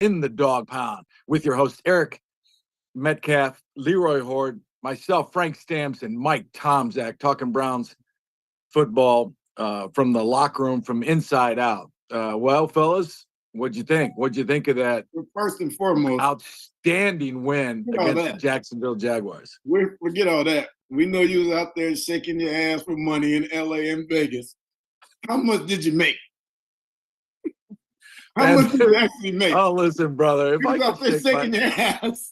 in the Dog Pound with your host, Eric Metcalf, Leroy Horde, myself, Frank Stamps, and Mike Tomzak, talking Browns football from the locker room, from inside out. Well, fellas, what'd you think? What'd you think of that? First and foremost, outstanding win against the Jacksonville Jaguars. Forget all that. We know you was out there shaking your ass for money in LA and Vegas. How much did you make? How much did you actually make? Oh, listen, brother. If I could shake shaking your ass.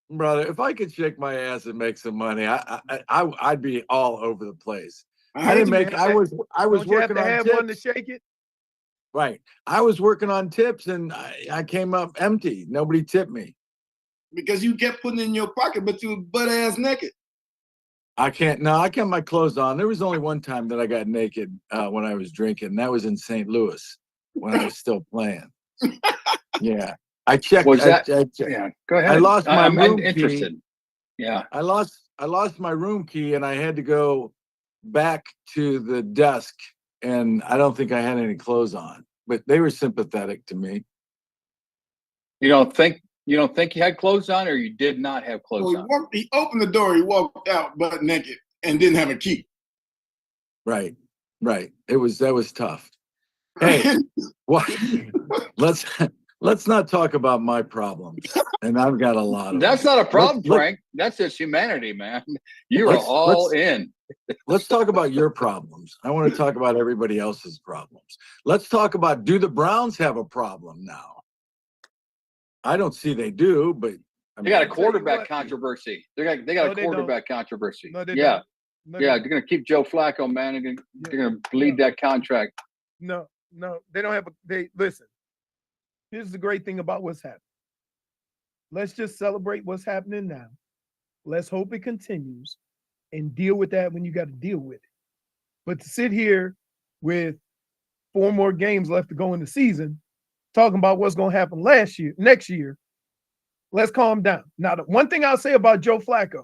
Brother, if I could shake my ass and make some money, I'd be all over the place. I was working on tips. One to shake it. Right. I was working on tips and I came up empty. Nobody tipped me. Because you kept putting it in your pocket, but you was butt ass naked. I kept my clothes on. There was only one time that I got naked when I was drinking. That was in St. Louis when I was still playing. Yeah. I checked. Yeah, go ahead. I lost my room interested. key. Yeah. I lost my room key and I had to go back to the desk and I don't think I had any clothes on, but they were sympathetic to me. You don't think you had clothes on, or you did not have clothes on? He opened the door, he walked out butt naked and didn't have a key. Right. That was tough. Hey, what? Let's not talk about my problems. And I've got a lot of That's them. not a problem, Frank. That's just humanity, man. You are all in. Let's talk about your problems. I want to talk about everybody else's problems. Let's talk about, do the Browns have a problem now? I don't see they do, but they got a quarterback controversy. They got a quarterback controversy. No, they yeah. don't. They're going to keep Joe Flacco, man. They're going to bleed that contract. No, they don't have listen. Here's the great thing about what's happening. Let's just celebrate what's happening now. Let's hope it continues and deal with that when you got to deal with it. But to sit here with 4 more games left to go in the season, talking about what's going to happen next year, let's calm down. Now, the one thing I'll say about Joe Flacco,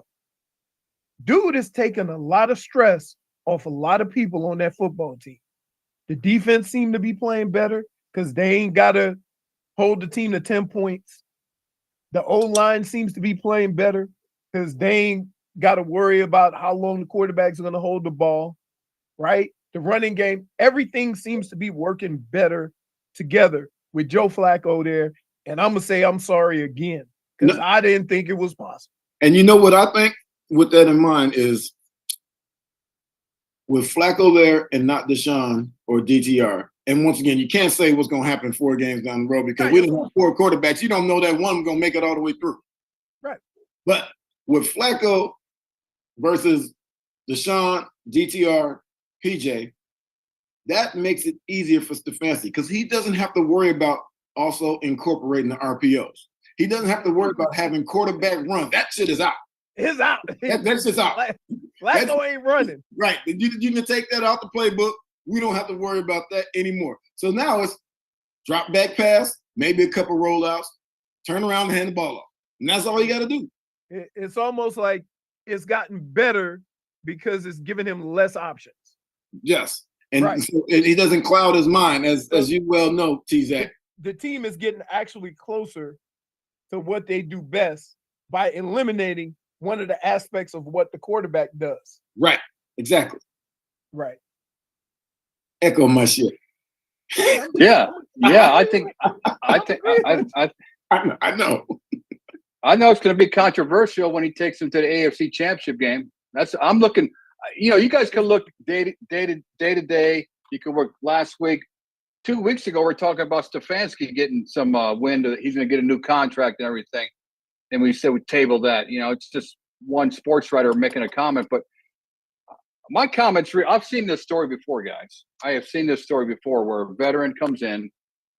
dude is taking a lot of stress off a lot of people on that football team. The defense seemed to be playing better because they ain't got to hold the team to 10 points. The O-line seems to be playing better because they ain't got to worry about how long the quarterbacks are going to hold the ball, right? The running game, everything seems to be working better together with Joe Flacco there. And I'm going to say I'm sorry again because I didn't think it was possible. And you know what I think with that in mind is with Flacco there and not Deshaun or DTR, and once again, you can't say what's going to happen 4 games down the road because we don't have 4 quarterbacks. You don't know that one's going to make it all the way through. Right. But with Flacco versus Deshaun, DTR, PJ, that makes it easier for Stefanski because he doesn't have to worry about also incorporating the RPOs. He doesn't have to worry about having quarterback run. That shit is out. It's out. That's just out. Flacco ain't running. Right. You can take that out the playbook. We don't have to worry about that anymore. So now it's drop back pass, maybe a couple rollouts, turn around and hand the ball off. And that's all you got to do. It's almost like it's gotten better because it's giving him less options. Yes. And so he doesn't cloud his mind, as you well know, T-Zac. The team is getting actually closer to what they do best by eliminating one of the aspects of what the quarterback does. Right. Exactly. Right. Echo my shit. Yeah. I know. I know it's going to be controversial when he takes him to the AFC Championship game. I'm looking. You guys can look day to day. You can work last week. 2 weeks ago, we're talking about Stefanski getting some wind. He's going to get a new contract and everything. And we said we tabled that. It's just one sports writer making a comment, but. My comments, I've seen this story before, guys. I have seen this story before where a veteran comes in,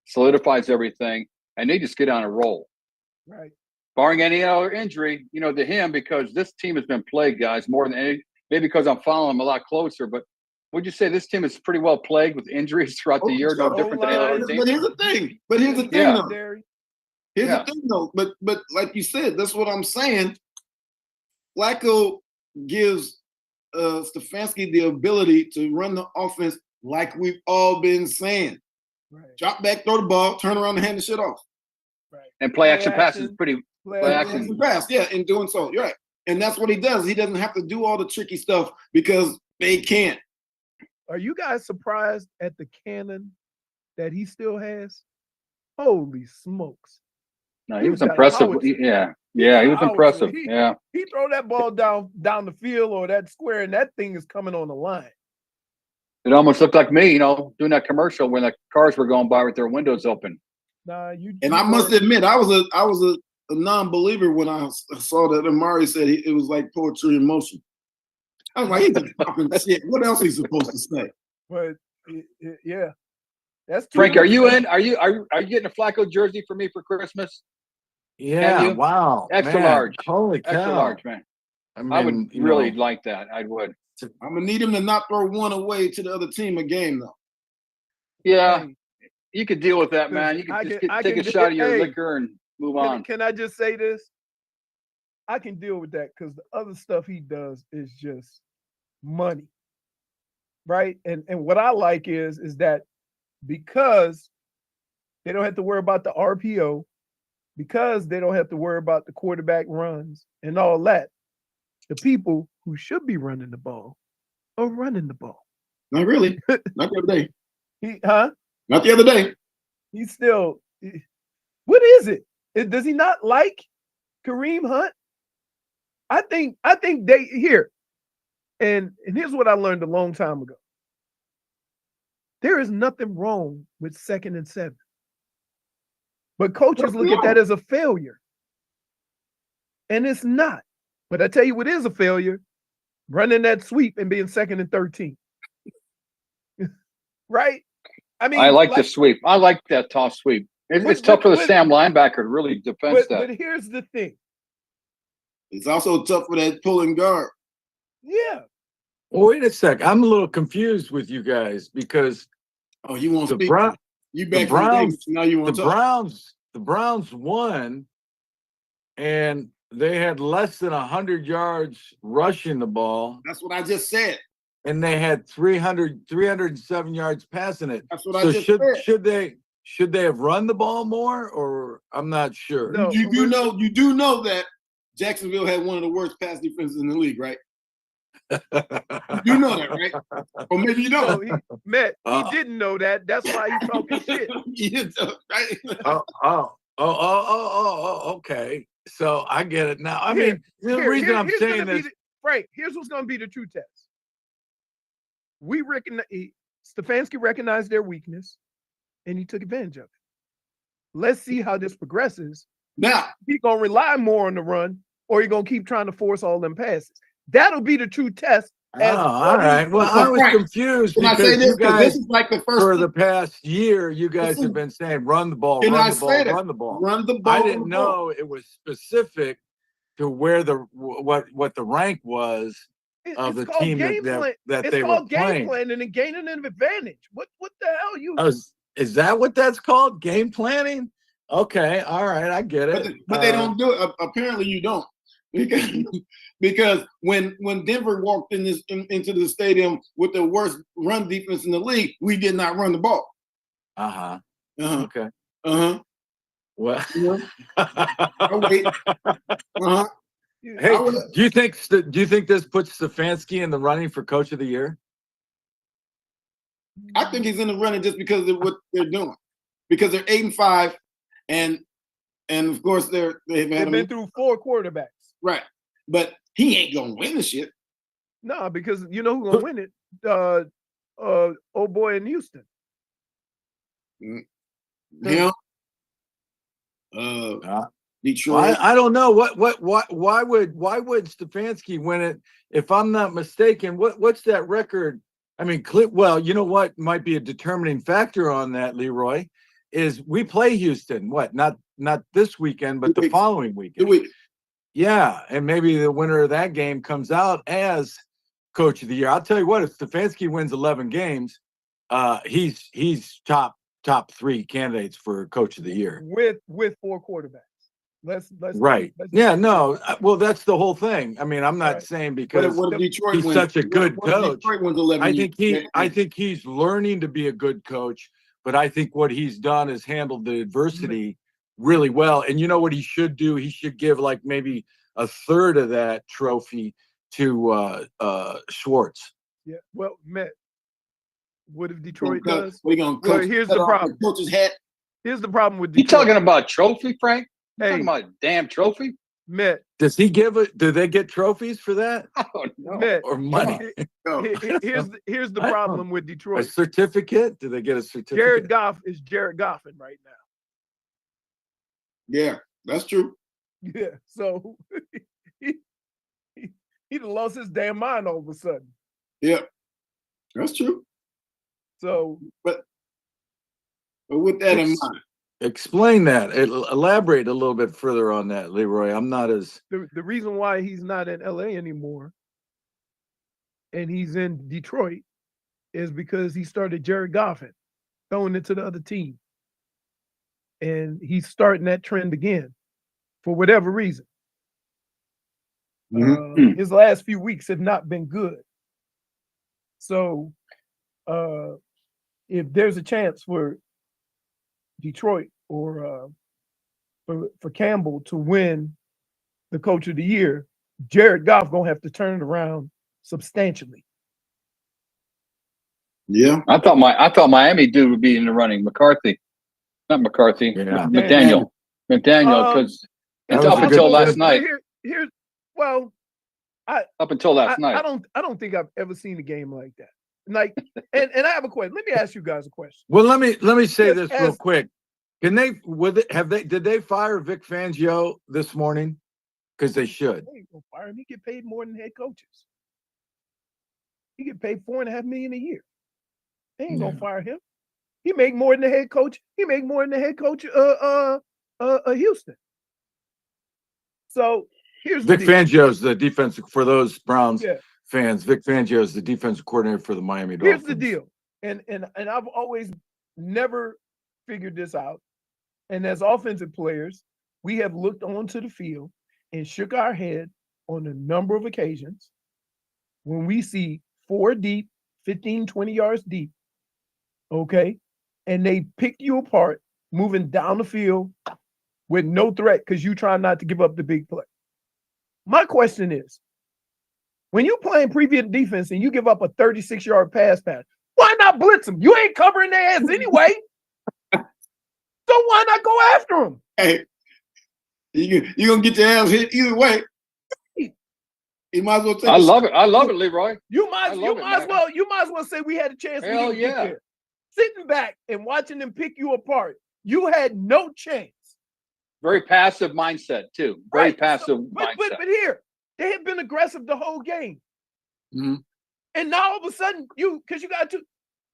solidifies everything, and they just get on a roll. Right. Barring any other injury, to him, because this team has been plagued, guys, more than any, maybe because I'm following them a lot closer, but would you say this team is pretty well plagued with injuries throughout the year, no different than any other team? But here's the thing. Here's the thing, though. But like you said, that's what I'm saying. Flacco gives Stefanski the ability to run the offense like we've all been saying. Right. Drop back, throw the ball, turn around and hand the shit off. Right. And play action passes pretty play action. Pass, yeah, in doing so. You're right. And that's what he does. He doesn't have to do all the tricky stuff because they can't. Are you guys surprised at the cannon that he still has? Holy smokes. No, he was impressive. Yeah, he was impressive. Yeah. He throw that ball down the field or that square, and that thing is coming on the line. It almost looked like me, doing that commercial when the cars were going by with their windows open. Nah, I must admit, I was a non-believer when I saw that Amari said it was like poetry in motion. I was like, he's just talking shit. What else is he supposed to say? But yeah, that's Frank. Are you in? Are you getting a Flacco jersey for me for Christmas? Yeah, wow, extra man. large. Holy cow. Extra large, man. I would really like that. I would. I'm gonna need him to not throw one away to the other team a game though. Yeah, you could deal with that, man. You can just take a shot of your liquor and move on. Can I just say this? I can deal with that because the other stuff he does is just money, right? And what I like is that because they don't have to worry about the RPO, because they don't have to worry about the quarterback runs and all that, the people who should be running the ball are running the ball. Not really. Not the other day. Not the other day. He's still. What is it? Does he not like Kareem Hunt? I think they here. And here's what I learned a long time ago. There is nothing wrong with 2nd and 7. But coaches look at that as a failure. And it's not. But I tell you what is a failure, running that sweep and being 2nd and 13. Right? I mean, I like the sweep. I like that toss sweep. It's tough for the Sam linebacker to really defend that. But here's the thing. It's also tough for that pulling guard. Yeah. Well, wait a sec. I'm a little confused with you guys because you want to speak? You back the Browns, now you want to talk. The Browns won, and they had less than 100 yards rushing the ball. That's what I just said. And they had 307 yards passing it. That's what I just said. Should they have run the ball more, or I'm not sure. No, you do know that Jacksonville had one of the worst pass defenses in the league, right? You know that, right? Or maybe you don't. No, he didn't know that. That's why he's talking shit. Right? Okay. So I get it now. I mean, the reason I'm saying this, Frank, here's what's going to be the true test. We recognize Stefanski recognized their weakness, and he took advantage of it. Let's see how this progresses. Now he's gonna rely more on the run, or he's gonna keep trying to force all them passes. That'll be the true test. All right. Well, I was confused because you guys, this is like the first for the past year, you guys have been saying run the ball, run the ball. I didn't know it was specific to where what the rank was of the team that they were playing. It's called game planning and gaining an advantage. What the hell is that what that's called? Game planning? Okay, all right, I get it. But they don't do it. Apparently, you don't, because when Denver walked into the stadium with the worst run defense in the league, we did not run the ball. Okay. Well. Oh, wait. Hey, do you think this puts Stefanski in the running for Coach of the Year? I think he's in the running just because of what they're doing. Because they're 8-5, and of course they've been through 4 quarterbacks. Right, but he ain't gonna win the shit. No, because you know who's gonna win it? Old boy in Houston. Yeah. Detroit. I don't know why would Stefanski win it? If I'm not mistaken, what's that record? I mean, well, you know what might be a determining factor on that, Leroy, is we play Houston. Not this weekend, but the following weekend. Yeah, and maybe the winner of that game comes out as Coach of the Year. I'll tell you what, if Stefanski wins 11 games, he's top 3 candidates for Coach of the Year with 4 quarterbacks. Let's right. Well, that's the whole thing. I mean, I'm not saying because he's such a good coach. I think he's learning to be a good coach, but I think what he's done is handled the adversity really well. And you know what he should do? He should give like maybe a third of that trophy to Schwartz. Yeah. Well, Matt, what if Detroit Gonna cut- does? We gonna Well, cut, here's cut the off problem. the coach's hat. Here's the problem with You Detroit. talking about trophy, Frank? You Hey. talking about a damn trophy? Matt, Does he give it? Do they get trophies for that I don't know. Matt, or money? Go. here's the I don't- problem with A Detroit. certificate? Do they get a certificate? Jared Goff is Jared Goffin right now. Yeah, that's true. Yeah, so he done lost his damn mind all of a sudden. Yeah, that's true. So But with that in mind, Explain that. Elaborate a little bit further on that, Leroy. I'm not as the reason why he's not in LA anymore and he's in Detroit is because he started Jared Goffin throwing it to the other team. And he's starting that trend again for whatever reason. His last few weeks have not been good. So if there's a chance for Detroit or for Campbell to win the Coach of the Year, Jared Goff gonna have to turn it around substantially. yeah, I thought Miami dude would be in the running. McCarthy, not McCarthy. Yeah. McDaniel, because That was up a until good last pick. night. Well, Up until last night. I don't think I've ever seen a game like that. Like, and I have a question. Let me ask you guys a question. well. Let me say Yes, this real quick. Can they? Did they fire Vic Fangio this morning? Because they should. They ain't gonna fire him. He get paid more than head coaches. He get paid $4.5 million a year. They ain't gonna fire him. He make more than the head coach. He make more than the head coach Houston. So here's Vic the deal. Fangio's the defensive for those Browns Yeah. fans. Vic Fangio is the defensive coordinator for the Miami Dolphins. Here's the deal, and I've always never figured this out. And as offensive players, we have looked onto the field and shook our head on a number of occasions when we see 4 deep, 15, 20 yards deep, okay, and they pick you apart moving down the field with no threat because you try not to give up the big play. My question is, when you playing prevent defense and you give up a 36-yard pass, why not blitz them? You ain't covering their ass anyway. So why not go after them? hey, you're gonna get your ass hit either way. You might as well take. I love it. I love it, Leroy. You might as well say we had a chance. Hell we didn't get yeah. there. Sitting back and watching them pick you apart, you had no chance. Very passive mindset too. Very Right. passive But mindset. here, they have been aggressive the whole game. Mhm. And now all of a sudden, because you got to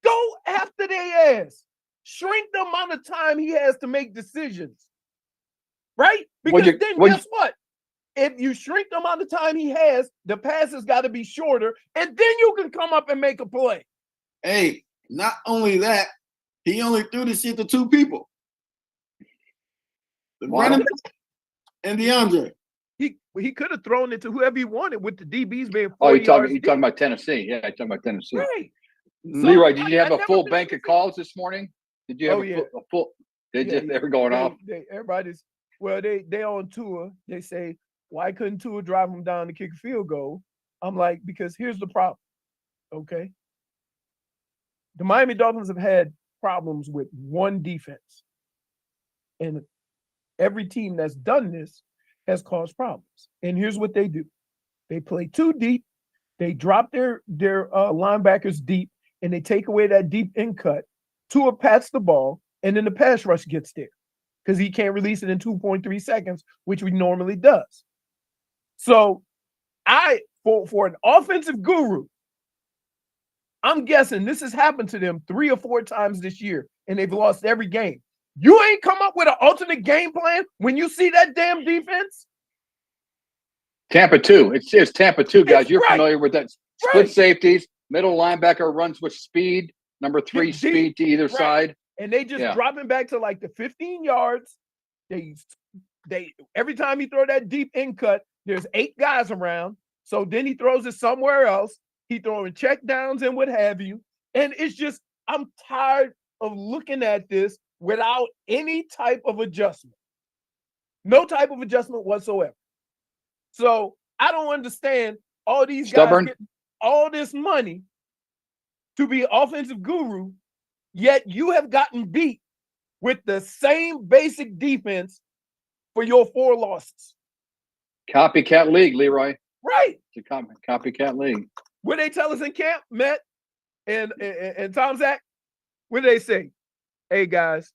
go after their ass. Shrink the amount of time he has to make decisions. Right? Because guess what? If you shrink the amount of time he has, the pass has got to be shorter, and then you can come up and make a play. Hey, not only that, he only threw the shit to 2 people. The running back and DeAndre. He could have thrown it to whoever he wanted with the DBs being 40 Oh, you're yards talking about Tennessee. Yeah, you're talking about Tennessee. Right. Leroy, did you have I a never full been bank able of to- calls this morning? Did you have Oh, a full? Did Yeah, they were going off? Everybody's they on tour. They say, why couldn't Tua drive them down to kick a field goal? I'm like, because here's the problem. Okay. The Miami Dolphins have had problems with one defense. And every team that's done this has caused problems. And here's what they do. They play too deep. They drop their linebackers deep, and they take away that deep in cut. Tua pats the ball, and then the pass rush gets there because he can't release it in 2.3 seconds, which he normally does. So for an offensive guru, I'm guessing this has happened to them 3 or 4 times this year, and they've lost every game. You ain't come up with an alternate game plan when you see that damn defense? Tampa 2. It's Tampa 2, guys. You're right. familiar with that. Split Right. safeties, middle linebacker runs with speed, number 3 Deep, speed to either right. side. And they just drop him back to like the 15 yards. They every time he throw that deep in cut, there's 8 guys around. So then he throws it somewhere else. He throwing check downs and what have you. And it's just, I'm tired of looking at this without any type of adjustment. No type of adjustment whatsoever. So I don't understand all these Stubborn. guys getting all this money to be offensive guru, yet you have gotten beat with the same basic defense for your 4 losses. Copycat league, Leroy. Right. It's a copycat league. What they tell us in camp, Matt and Tom Zach, what do they say? Hey guys,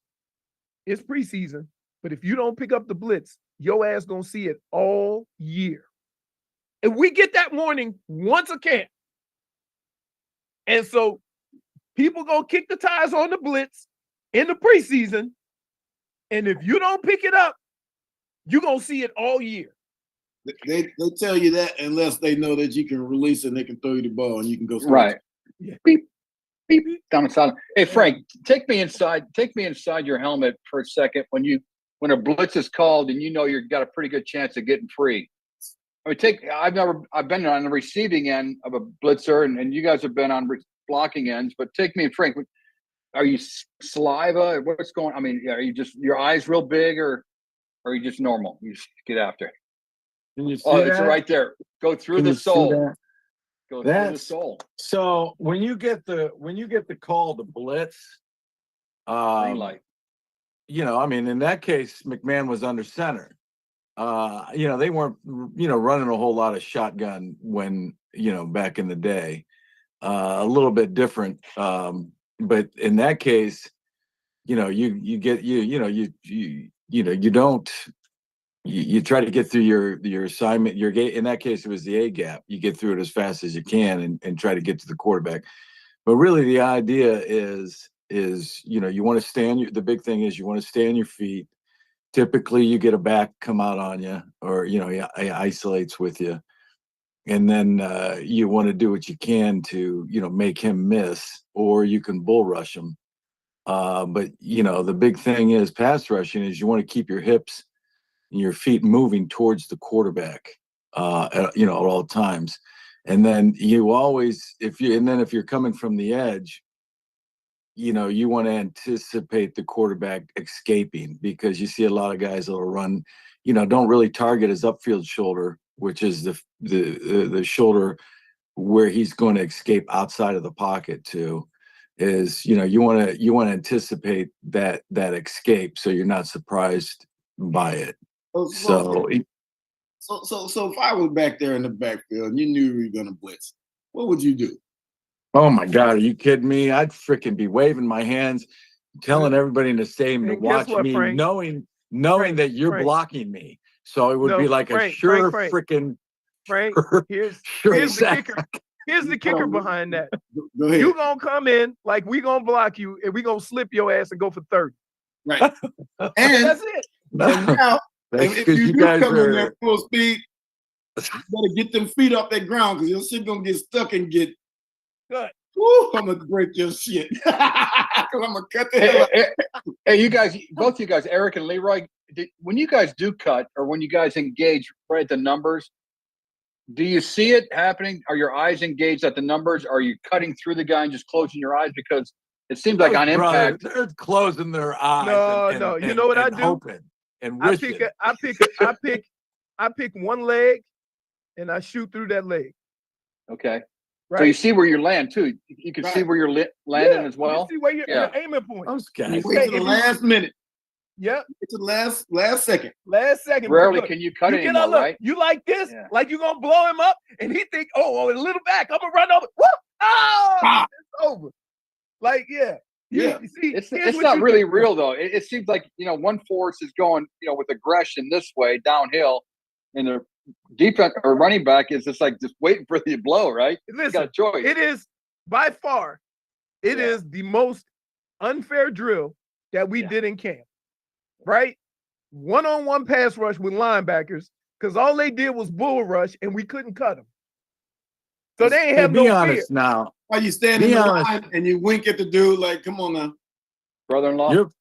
it's preseason, but if you don't pick up the blitz, your ass gonna see it all year. And we get that warning once a camp. And so people gonna kick the tires on the blitz in the preseason. And if you don't pick it up, you're gonna see it all year. They tell you that unless they know that you can release it and they can throw you the ball and you can go score. Right. Yeah. Beep, beep, down the side. Hey Frank, take me inside your helmet for a second when a blitz is called and you know you've got a pretty good chance of getting free. I mean, I've been on the receiving end of a blitzer and you guys have been on blocking ends, but take me, Frank, are you saliva? What's going on? I mean, are you just your eyes real big or are you just normal? You just get after it. Can you see It's that? right there. Go through Can the you see soul. that? Go through the soul. So when you get the call to blitz, Green light. you know, I mean, in that case, McMahon was under center. You know, they weren't, running a whole lot of shotgun when, back in the day. A little bit different. But in that case, you try to get through your assignment, your gate. In that case, it was the A gap. You get through it as fast as you can and try to get to the quarterback. But really the idea is, you want to the big thing is you want to stay on your feet. Typically you get a back come out on you or, he isolates with you. And then you want to do what you can to, make him miss, or you can bull rush him. But, the big thing is pass rushing is you want to keep your hips and your feet moving towards the quarterback, at all times. And then you always, if you're coming from the edge, you want to anticipate the quarterback escaping, because you see a lot of guys that'll run, don't really target his upfield shoulder, which is the shoulder where he's going to escape outside of the pocket to. Is you want to anticipate that escape, so you're not surprised by it. So if I was back there in the backfield and you knew you were going to blitz, what would you do? Oh my God, are you kidding me? I'd freaking be waving my hands, telling everybody in the stadium to watch me, Frank? knowing Frank, that you're Frank. blocking me. So it would be like Frank, a sure Frank. freaking. Frank, here's Sure the kicker. Here's the kicker behind that. Go ahead. You gonna come in like we gonna block you, and we gonna slip your ass and go for 30. Right. And That's it. And now, That's if 'cause you you do guys come in are. there full speed, you better get them feet off that ground, because your shit gonna get stuck and get. Good. Woo, I'm gonna break your shit. Because I'm gonna cut the hell out. Hey, you guys, both you guys, Eric and Leroy, when you guys do cut or when you guys engage right at the numbers, do you see it happening? Are your eyes engaged at the numbers? Are you cutting through the guy and just closing your eyes? Because it seems like on impact, They're closing their eyes. No. You know what I do? Hoping and I wishing. pick one leg, and I shoot through that leg. okay. Right. So you see where you're landing too. You can see where you're landing as well. You see where your aiming point. Those You guys. wait to the last minute. Yep. It's the last second. Last second. Rarely Look, can you cut you it get anymore, out, look, right? you like this, Yeah. like you're gonna blow him up, and he think, a little back, I'm gonna run over. Woo! Ah! It's over. Like, yeah. Yeah. You see, It's here's what not you really do. real though. It seems like one force is going with aggression this way downhill, and the defense or running back is just waiting for the blow, right? You got a Listen, choice. it is by far, it is the most unfair drill that we did in camp, right? One-on-one pass rush with linebackers, because all they did was bull rush, and we couldn't cut them. So they ain't have Be no honest fear. now. Why you stand in the line and you wink at the dude like, come on now. Brother-in-law. You're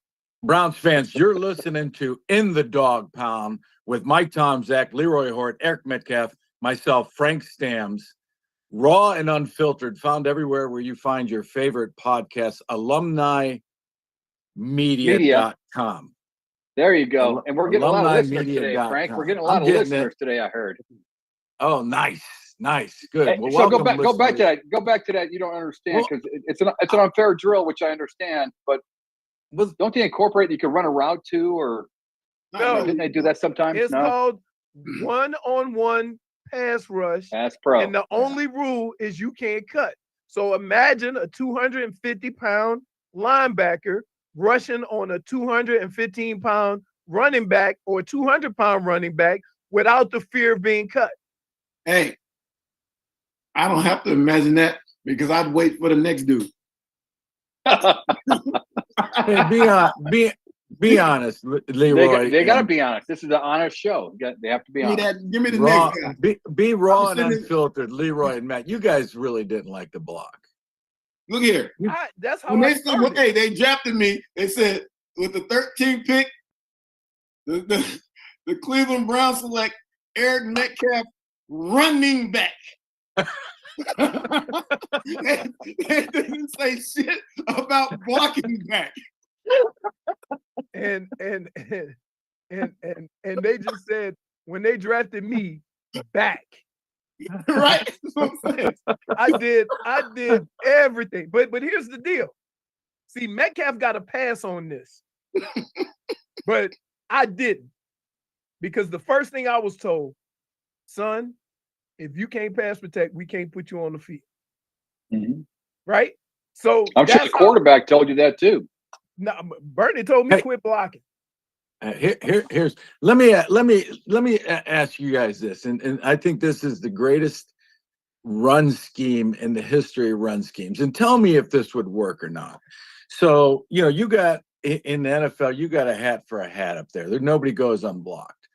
Browns fans. You're listening to In the Dog Pound with Mike Tom, Zach, Leroy Hort, Eric Metcalf, myself, Frank Stams. Raw and unfiltered, found everywhere where you find your favorite podcasts. AlumniMedia.com. There you go. And we're getting a lot of listeners today, alumnimedia.com. Frank. We're getting a lot of listeners today, I heard. Oh, nice. Good. Hey, Well, so welcome, go back to that. Go back to that. You don't understand because it's an unfair drill, which I understand. But don't they incorporate? You can run a route too, or No. didn't they do that sometimes? It's called one-on-one pass rush. Pass pro. And the only rule is you can't cut. So imagine a 250-pound linebacker rushing on a 215-pound running back or 200-pound running back without the fear of being cut. Hey, I don't have to imagine that because I'd wait for the next dude. Hey, be honest, Leroy. They got to be honest. This is an honest show. They have to be honest. Give me the raw, next guy. be raw and unfiltered, Leroy and Matt. You guys really didn't like the block. Look here. That's how When I started. hey, they drafted me. They said with the 13th pick, the Cleveland Browns select Eric Metcalf, running back. they didn't say shit about blocking back. And they just said when they drafted me back. Right. That's what I'm saying. I did everything. But here's the deal. See, Metcalf got a pass on this. But I didn't. Because the first thing I was told, son, if you can't pass protect, we can't put you on the field. Mm-hmm. Right? So I'm sure the quarterback told you that too. No, Bernie told me quit blocking. Here's let me ask you guys this, and I think this is the greatest run scheme in the history of run schemes, and tell me if this would work or not. So you got in the NFL, you got a hat for a hat up there. Nobody goes unblocked.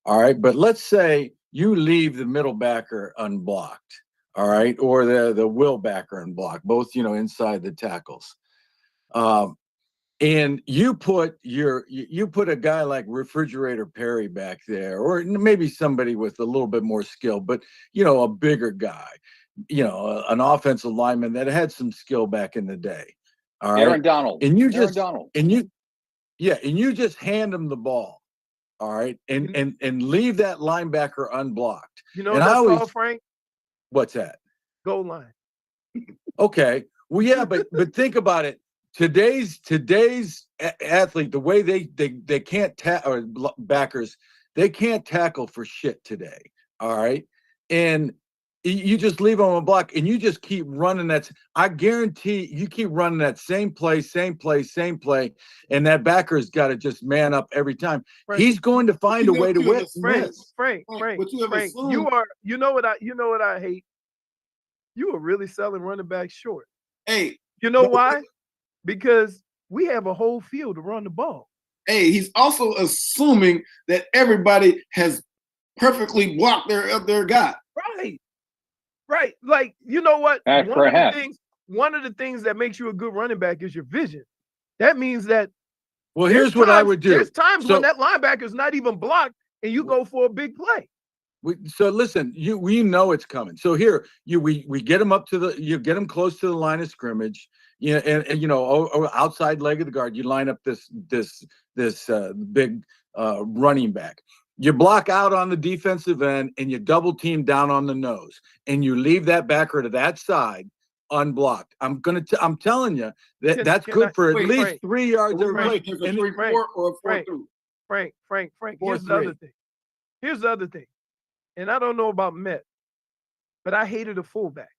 All right, but let's say you leave the middle backer unblocked. All right, or the will backer unblocked, both inside the tackles. And you put a guy like Refrigerator Perry back there, or maybe somebody with a little bit more skill, but a bigger guy, an offensive lineman that had some skill back in the day. All right, Aaron Donald. And you just hand him the ball. All right, and leave that linebacker unblocked. You know what that's called, Frank? What's that? Goal line. Okay. Well, yeah, but think about it. Today's athlete, the way they can't or backers, they can't tackle for shit today. All right, and you just leave them on a block, and you just keep running that. I guarantee you keep running that same play, and that backer's got to just man up every time. Frank, he's going to find a way to win. Frank, you know what I hate? You are really selling running back short. Hey, you know why? Because we have a whole field to run the ball. Hey, he's also assuming that everybody has perfectly blocked their guy. Right. Like, you know what? One of the things that makes you a good running back is your vision. That means that. Well, here's what I would do. There's times when that linebacker is not even blocked, and you go for a big play. So listen, we know it's coming. So here we get him up to you get him close to the line of scrimmage. And outside leg of the guard, you line up this big running back. You block out on the defensive end, and you double team down on the nose, and you leave that backer to that side unblocked. I'm telling you that's good for at least 3 yards every play. And 3-4 or 4-3. Frank. Here's the other thing. And I don't know about Met, but I hated a fullback.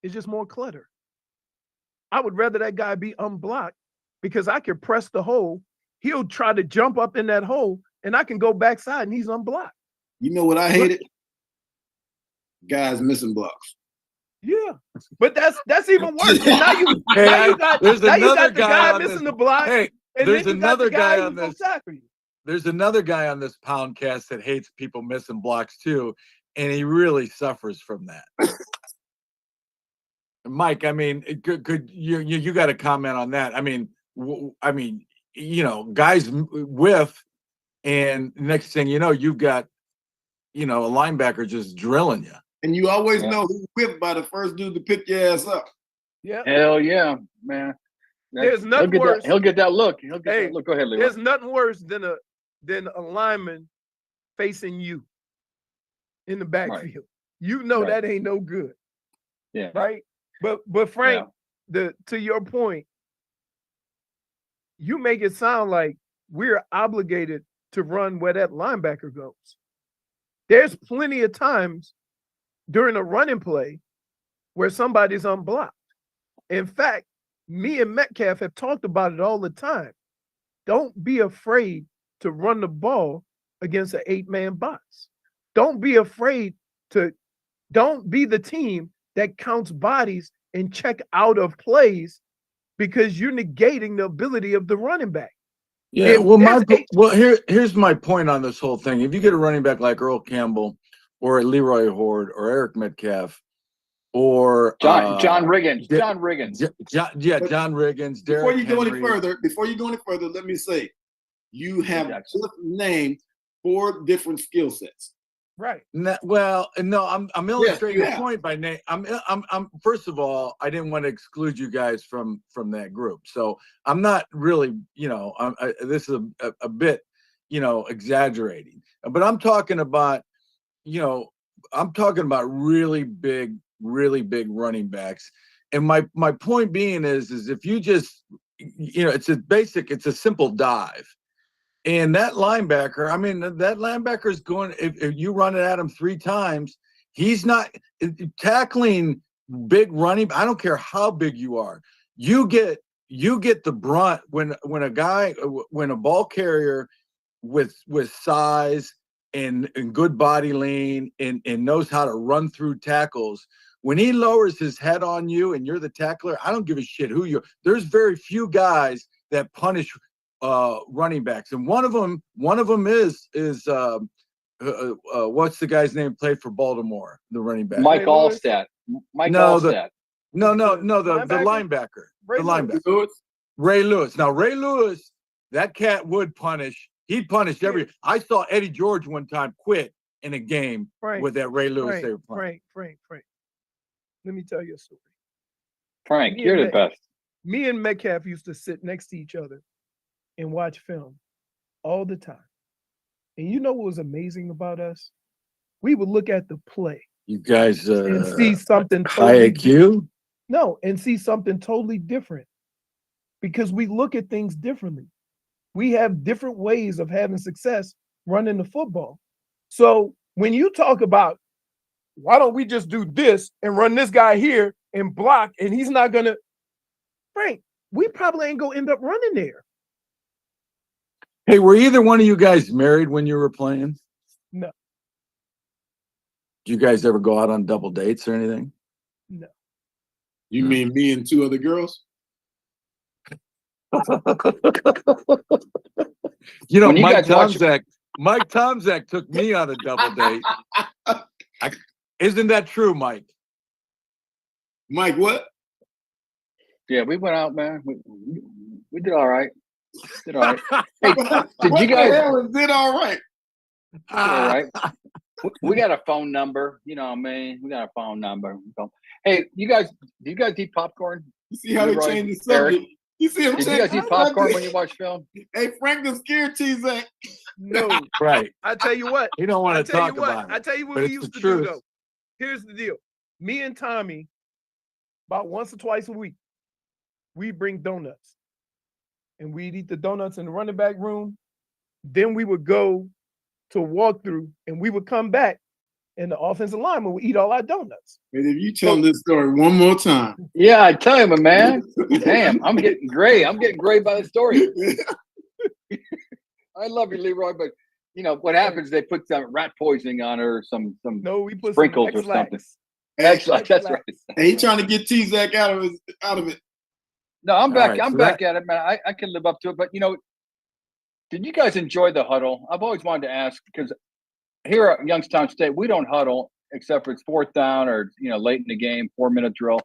It's just more clutter. I would rather that guy be unblocked because I can press the hole. He'll try to jump up in that hole, and I can go backside, and he's unblocked. You know what I hated? Guys missing blocks. Yeah, but that's even worse. And now you got the guy missing the block. Hey, there's another guy on this. Exactly. There's another guy on this Poundcast that hates people missing blocks too, and he really suffers from that. Mike, I mean, could you got to comment on that? I mean, guys whiff, and next thing you know, you've got, a linebacker just drilling you. And you always know who's whipped by the first dude to pick your ass up. Yeah. Hell yeah, man. There's nothing worse. He'll get that look. He'll get Hey, that look. Go ahead, Leroy. There's nothing worse than a lineman facing you in the backfield. You know that ain't no good. Yeah. Right. But Frank, to your point, you make it sound like we're obligated to run where that linebacker goes. There's plenty of times during a running play where somebody's unblocked. In fact, me and Metcalf have talked about it all the time. Don't be afraid to run the ball against an 8-man box. Don't be afraid don't be the team that counts bodies and check out of plays because you're negating the ability of the running back. Yeah, here's my point on this whole thing. If you get a running back like Earl Campbell or Leroy Horde or Eric Metcalf or John Riggins. John Riggins. John Riggins. Before you go any further, let me say, you have just named 4 different skill sets. Right. No, I'm illustrating the point by name. I'm first of all, I didn't want to exclude you guys from that group, so I'm not really, this is a bit, exaggerating, but I'm talking about, really big running backs, and my point being is if you just, it's a simple dive. And that linebacker, is going, if you run it at him 3 times, he's not tackling big running. I don't care how big you are. You get the brunt when a ball carrier with size and good body lean and knows how to run through tackles, when he lowers his head on you and you're the tackler, I don't give a shit who you are. There's very few guys that punish running backs, and one of them is what's the guy's name? Played for Baltimore, the running back. Mike Allstat. The linebacker. Ray Lewis. Now Ray Lewis, that cat would punish. He'd punish I saw Eddie George one time quit in a game with that Ray Lewis. Frank. Let me tell you a story. Frank, you're the best. Me and Metcalf used to sit next to each other and watch film all the time. And you know what was amazing about us? We would look at the play. You guys and see something high IQ? No, and see something totally different. Because we look at things differently. We have different ways of having success running the football. So when you talk about, why don't we just do this and run this guy here and block, and he's not gonna, Frank, we probably ain't gonna end up running there. Hey, were either one of you guys married when you were playing? No. Did you guys ever go out on double dates or anything? No. You mean me and 2 other girls? Mike Tomzak took me on a double date. Isn't that true, Mike? Mike, what? Yeah, we went out, man. We did all right. Did all right. Hey, did you guys did all right? All right. We got a phone number. You know what I mean? We got a phone number. Hey, do you guys eat popcorn? You see how they change the subject? You see him change. Do you guys eat popcorn when you watch film? Hey, Frank is scared, T-Zach. No. Right. I tell you what. You don't want to talk about it. I tell you what we used to do, though. Here's the deal. Me and Tommy, about once or twice a week, we bring donuts. And we'd eat the donuts in the running back room. Then we would go to walkthrough, and we would come back, and the offensive lineman would eat all our donuts. And if you tell this story one more time. Yeah, I tell you, man. Damn, I'm getting gray. I'm getting gray by the story. I love you, Leroy, but what happens? They put some rat poisoning on her, or some we put sprinkles some or something. That's right. And he trying to get T-Zach out of it. No, I'm back. I'm back at it, man. I can live up to it. But did you guys enjoy the huddle? I've always wanted to ask, because here at Youngstown State, we don't huddle except for it's 4th down or late in the game, 4-minute drill.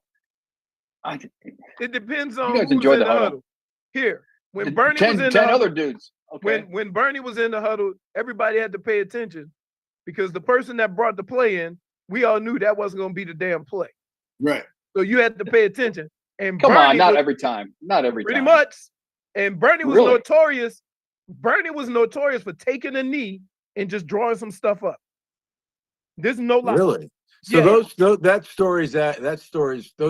It depends on you guys who's enjoy in the the huddle. Here, when Bernie was in the 10 huddle, other dudes. Okay. When Bernie was in the huddle, everybody had to pay attention because the person that brought the play in, we all knew that wasn't going to be the damn play. Right. So you had to pay attention. And Come on, Bernie not was, every time. Not every pretty time. much. And Bernie was Really? notorious. Bernie was notorious for taking a knee and just drawing some stuff up. There's no lie. Really? So Yeah. those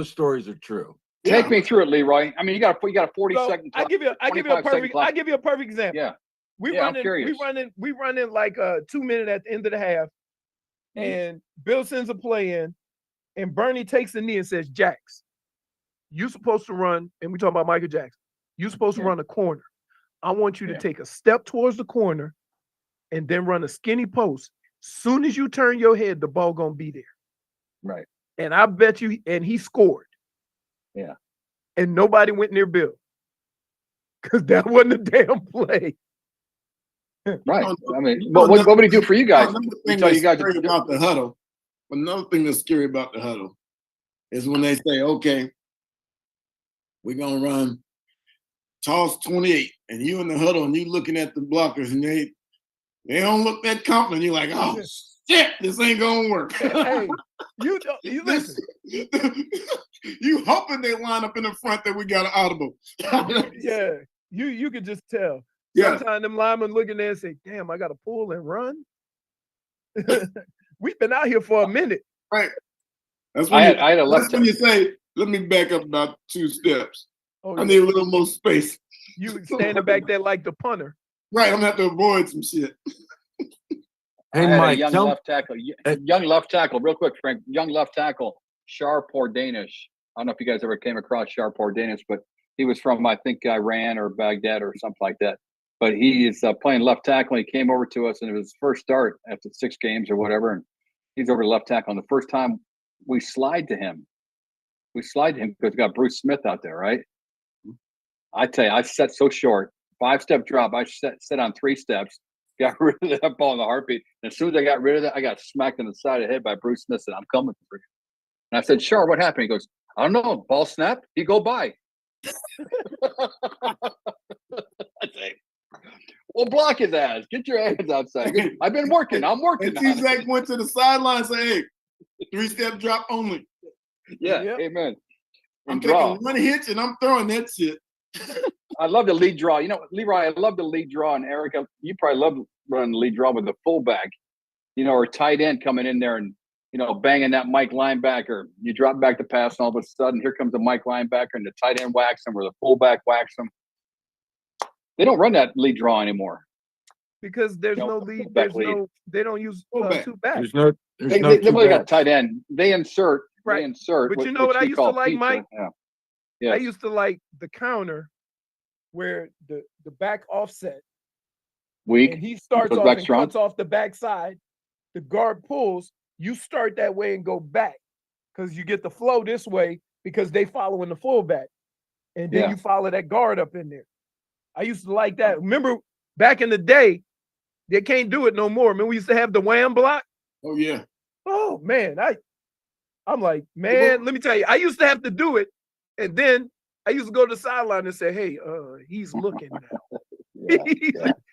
stories are true. Take Yeah. me through it, Leroy. I mean, you got a 40-second I clock. give you a 25 second perfect clock. I give you a perfect example. Yeah. We Yeah, I'm running curious. like 2 minutes at the end of the half, and Bill sends a play in, and Bernie takes the knee and says, "Jax, you supposed to run," and we talking about Michael Jackson. You supposed to run a corner. I want you to take a step towards the corner and then run a skinny post. Soon as you turn your head, the ball gonna be there. Right. And I bet you, and he scored. Yeah. And nobody went near Bill. Because that wasn't a damn play. Right. No, I mean, what would he do for you guys? Another We thing tell that's you guys scary to do. about the huddle. Another thing that's scary about the huddle is when they say, "Okay, we're gonna run toss 28," and you in the huddle and you looking at the blockers and they don't look that confident. You're like, "Oh shit, this ain't gonna work." Hey, you listen. You hoping they line up in the front that we got an audible. Yeah, you could just tell. Yeah. Sometimes them linemen looking there and say, "Damn, I got to pull and run." We've been out here for a minute. Right. That's I when, had a left when you say, "Let me back up about 2 steps. Oh, I need a little more space." you standing back there like the punter. Right, I'm gonna have to avoid some shit. Hey, I had Mike, a young left tackle, real quick, Frank. Young left tackle, Sharp or Danish. I don't know if you guys ever came across Sharp or Danish, but he was from, I think, Iran or Baghdad or something like that. But he is playing left tackle. He came over to us, and it was his first start after 6 games or whatever. And he's over to left tackle. And the first time we slide to him because we got Bruce Smith out there, right? I tell you, I set so short, 5-step drop. I set on 3 steps, got rid of that ball in the heartbeat. And as soon as I got rid of that, I got smacked in the side of the head by Bruce Smith. And I'm coming for you. And I said, "Sure, what happened?" He goes, "I don't know. Ball snapped. He go by." I say, "Well, block his ass. Get your hands outside. I've been working. I'm working." And T-Zach went to the sideline and said, "Hey, 3-step drop only. Yeah, Yep. Amen. I'm And taking draw. 1 hitch and I'm throwing that shit." I love the lead draw. You know, Leroy, I love the lead draw. And Erica, you probably love running the lead draw with the fullback, or tight end coming in there and, banging that Mike linebacker. You drop back to pass, and all of a sudden, here comes the Mike linebacker, and the tight end whacks him or the fullback whacks him. They don't run that lead draw anymore. Because there's no lead. There's no. They don't use two backs. They really got tight end. They insert. Right. They insert. But you know what I used to like, pizza. Mike? Yeah. Yes. I used to like the counter where the back offset. Weak. And he starts Goes off back and strong. cuts off the backside. The guard pulls. You start that way and go back because you get the flow this way because they following the fullback. And then you follow that guard up in there. I used to like that. Remember back in the day, they can't do it no more. Remember we used to have the wham block? Oh, yeah. Oh, man. I'm like, man, let me tell you, I used to have to do it. And then I used to go to the sideline and say, "Hey, he's looking now."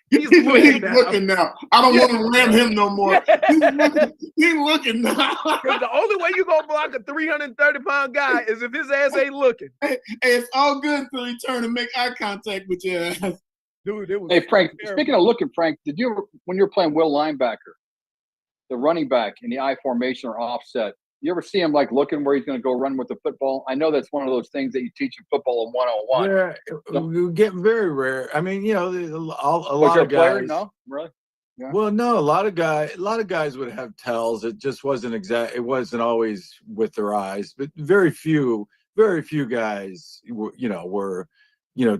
He's looking now. I don't want to ram him no more. He's looking now. Because the only way you gonna block a 330-pound guy is if his ass ain't looking. Hey, it's all good until he turn and make eye contact with your ass. Dude, it was Hey, Frank, terrible. speaking of looking, Frank, did you ever, when you're playing will linebacker, the running back in the I formation or offset, you ever see him like looking where he's going to go run with the football? I know that's one of those things that you teach in football in 101. Yeah, you get very rare. I mean, a Was lot there of a player? guys. No, really? Yeah. Well, no, a lot of guys would have tells. It just wasn't exact. It wasn't always with their eyes, but very few guys were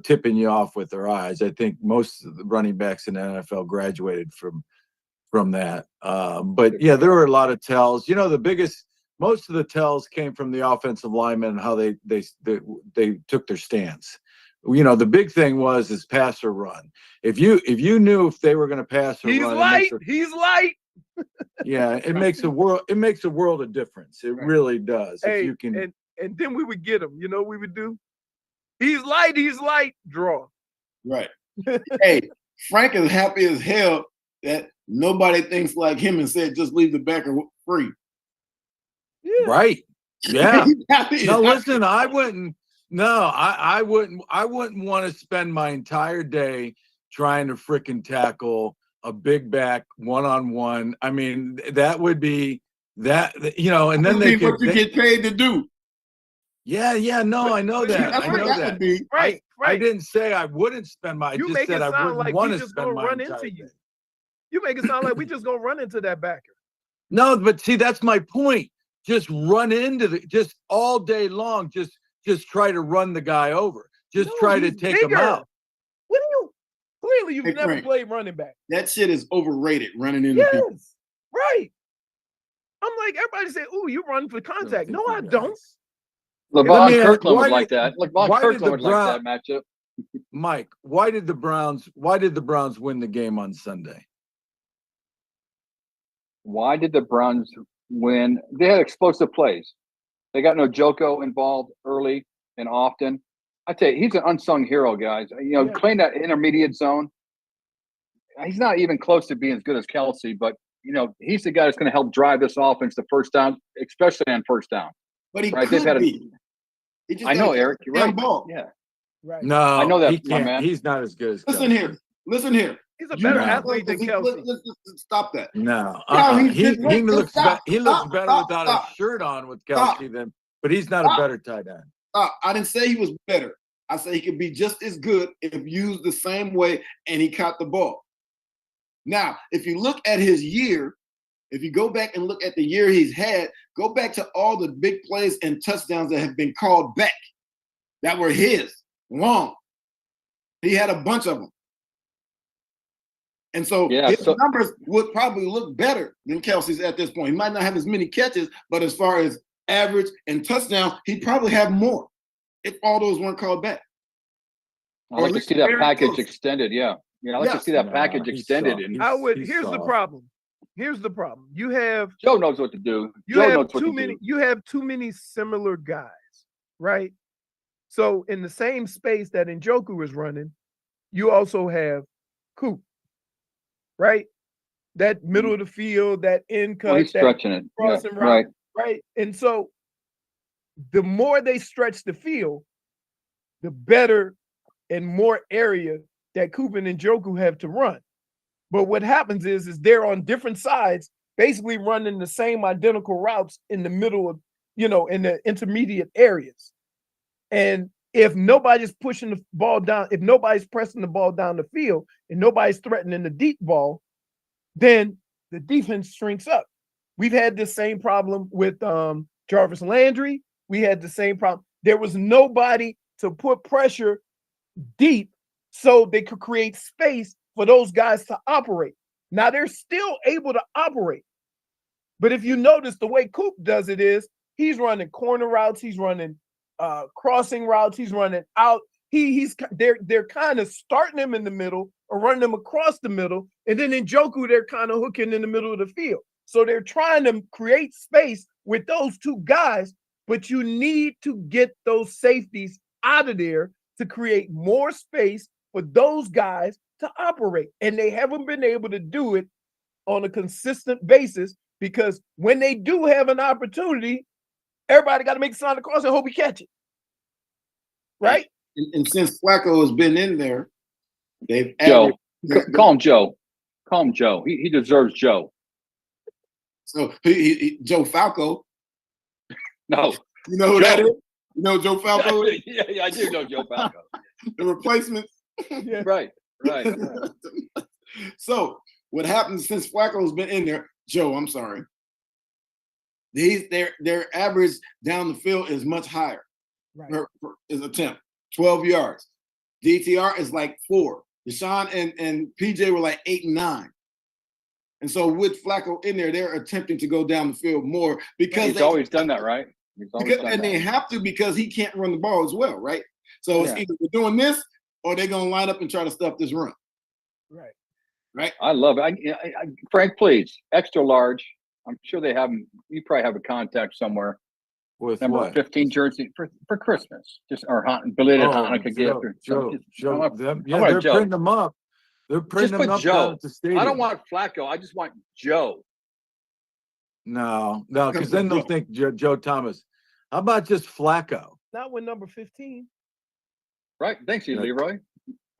tipping you off with their eyes. I think most of the running backs in the NFL graduated from that. But yeah, there were a lot of tells. Most of the tells came from the offensive linemen and how they took their stance. The big thing is pass or run. If you knew if they were going to pass or run, he's light. Yeah, it makes a world of difference. It really does. Hey, if you can, and then we would get him. You know what we would do? He's light, draw. Right. Hey, Frank is happy as hell that nobody thinks like him and said just leave the backer free. Yeah. Right. Yeah. He's happy. No, listen, I wouldn't. No, I wouldn't want to spend my entire day trying to frickin' tackle a big back one-on-one. I mean, that would be that, and then they could what you get paid to do. Yeah, no, I know that. That's I what know that that. would be. Right, I right. didn't say I wouldn't spend my. I You just make said it I sound wouldn't like want we to just spend gonna my run entire into you. day. You make it sound like we just gonna run into that backer. No, but see, that's my point. Just run into just all day long. Just try to run the guy over. Just No, try to he's take him bigger. out. What do you? Clearly, you've Hey, never Frank. played running back. That shit is overrated. Running into people. Yes, right. I'm like everybody say, "Ooh, you run for contact." No, I don't. LeVon me ask, Kirkland why would like did- that. LeVon why did Kirkland the would like that matchup. Mike, why did the Browns win the game on Sunday? Why did the Browns win? They had explosive plays. They got no Joko involved early and often. I tell you, he's an unsung hero, guys. Yeah. Playing that intermediate zone. He's not even close to being as good as Kelsey, but he's the guy that's going to help drive this offense to first down, especially on first down. But he Right? They've could had be. He just I know, gotta Eric. catch You're the damn right. ball. Yeah. Right. No, I know that, he my can't. man. He's not as good as Listen Kelsey. here. He's a You better know, athlete than Kelsey. Let's stop that. No, No, he he's just- looks stop, he looks stop, better stop, without stop. a shirt on with Stop. Kelsey but he's not Stop. a better tight end. I didn't say he was better. I said he could be just as good if used the same way and he caught the ball. Now, if you look at his year, if you go back and look at the year he's had, go back to all the big plays and touchdowns that have been called back that were his, long. He had a bunch of them. And so his numbers would probably look better than Kelsey's at this point. He might not have as many catches, but as far as average and touchdowns, he'd probably have more if all those weren't called back. I'd like to see that package close. extended. Yeah. I'd like to see that package extended. And I would. Here's the problem. You have Joe knows what to do. You have too many similar guys, right? So in the same space that Njoku is running, you also have Coop, right? That middle of the field, that end cut, he's stretching it. Crossing route, right? And so the more they stretch the field, the better and more area that Coop and Njoku have to run. But what happens is they're on different sides, basically running the same identical routes in the middle of, in the intermediate areas. And if nobody's pushing the ball down, if nobody's pressing the ball down the field and nobody's threatening the deep ball, then the defense shrinks up. We've had this same problem with Jarvis Landry. We had the same problem. There was nobody to put pressure deep so they could create space for those guys to operate. Now they're still able to operate. But if you notice the way Coop does it is he's running corner routes, he's running crossing routes, he's running out. They're kind of starting him in the middle or running him across the middle. And then in Njoku, they're kind of hooking in the middle of the field. So they're trying to create space with those two guys, but you need to get those safeties out of there to create more space for those guys to operate. And they haven't been able to do it on a consistent basis because when they do have an opportunity, everybody got to make a sign across and hope he catch it. Right? And since Flacco has been in there, they've Joe. added, Call him Joe. Call him Joe. He deserves Joe. So Joe Falco. No. You know who that is? You know Joe Falco is? Yeah, I do know Joe Falco. The replacement. Yeah. Right. So what happens since Flacco's been in there, Joe, I'm sorry. Their average down the field is much higher. Right. Per his attempt, 12 yards. DTR is like 4. Deshaun and PJ were like 8 and 9. And so with Flacco in there, they're attempting to go down the field more because he's always done that, right? They have to because he can't run the ball as well, right? So it's either we're doing this or they're going to line up and try to stuff this run. Right. I love it. Frank, please, extra large. I'm sure they have them. You probably have a contact somewhere. With number what? 15 jersey for Christmas, just or belated Hanukkah gift. Joe, they're Joe. printing them up. They're printing them up down at the stadium. I don't want Flacco. I just want Joe. No, because then they'll think Joe Thomas. How about just Flacco? Not with number 15. Right. Thanks, you, Yeah. Leroy.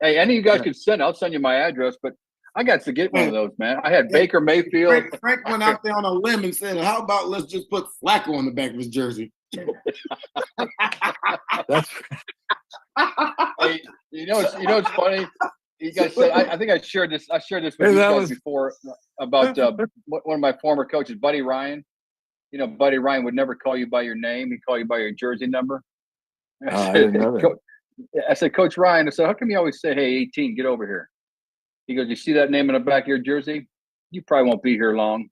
Hey, any of you guys Yeah. can send. I'll send you my address, but I got to get one Hey. of those, man. I had Hey, Baker Mayfield. Frank went out there on a limb and said, "How about let's just put Flacco on the back of his jersey?" That's Hey, it's funny. You guys said I think I shared this. I shared this with Hey, you that guys was- before about one of my former coaches, Buddy Ryan. You know, Buddy Ryan would never call you by your name; he'd call you by your jersey number. I didn't know that. I said, Coach Ryan, I said, how come you always say, "Hey, 18, get over here"? He goes, "You see that name in the back of your jersey? You probably won't be here long,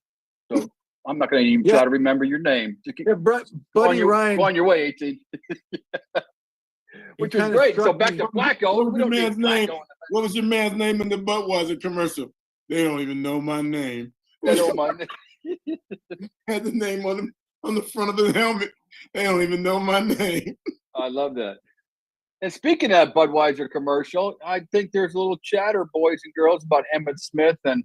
so I'm not going to even Yeah. try to remember your name. Just keep Yeah, Buddy Ryan. go on your way, 18." Which was kinda great. So struck back me- to Flacco. What was We your don't need man's name? Flacco. What was your man's name in the Budweiser commercial? They don't even know my name. They don't mind. Had the name on the front of his helmet. They don't even know my name. I love that. And speaking of that Budweiser commercial, I think there's a little chatter, boys and girls, about Emmitt Smith and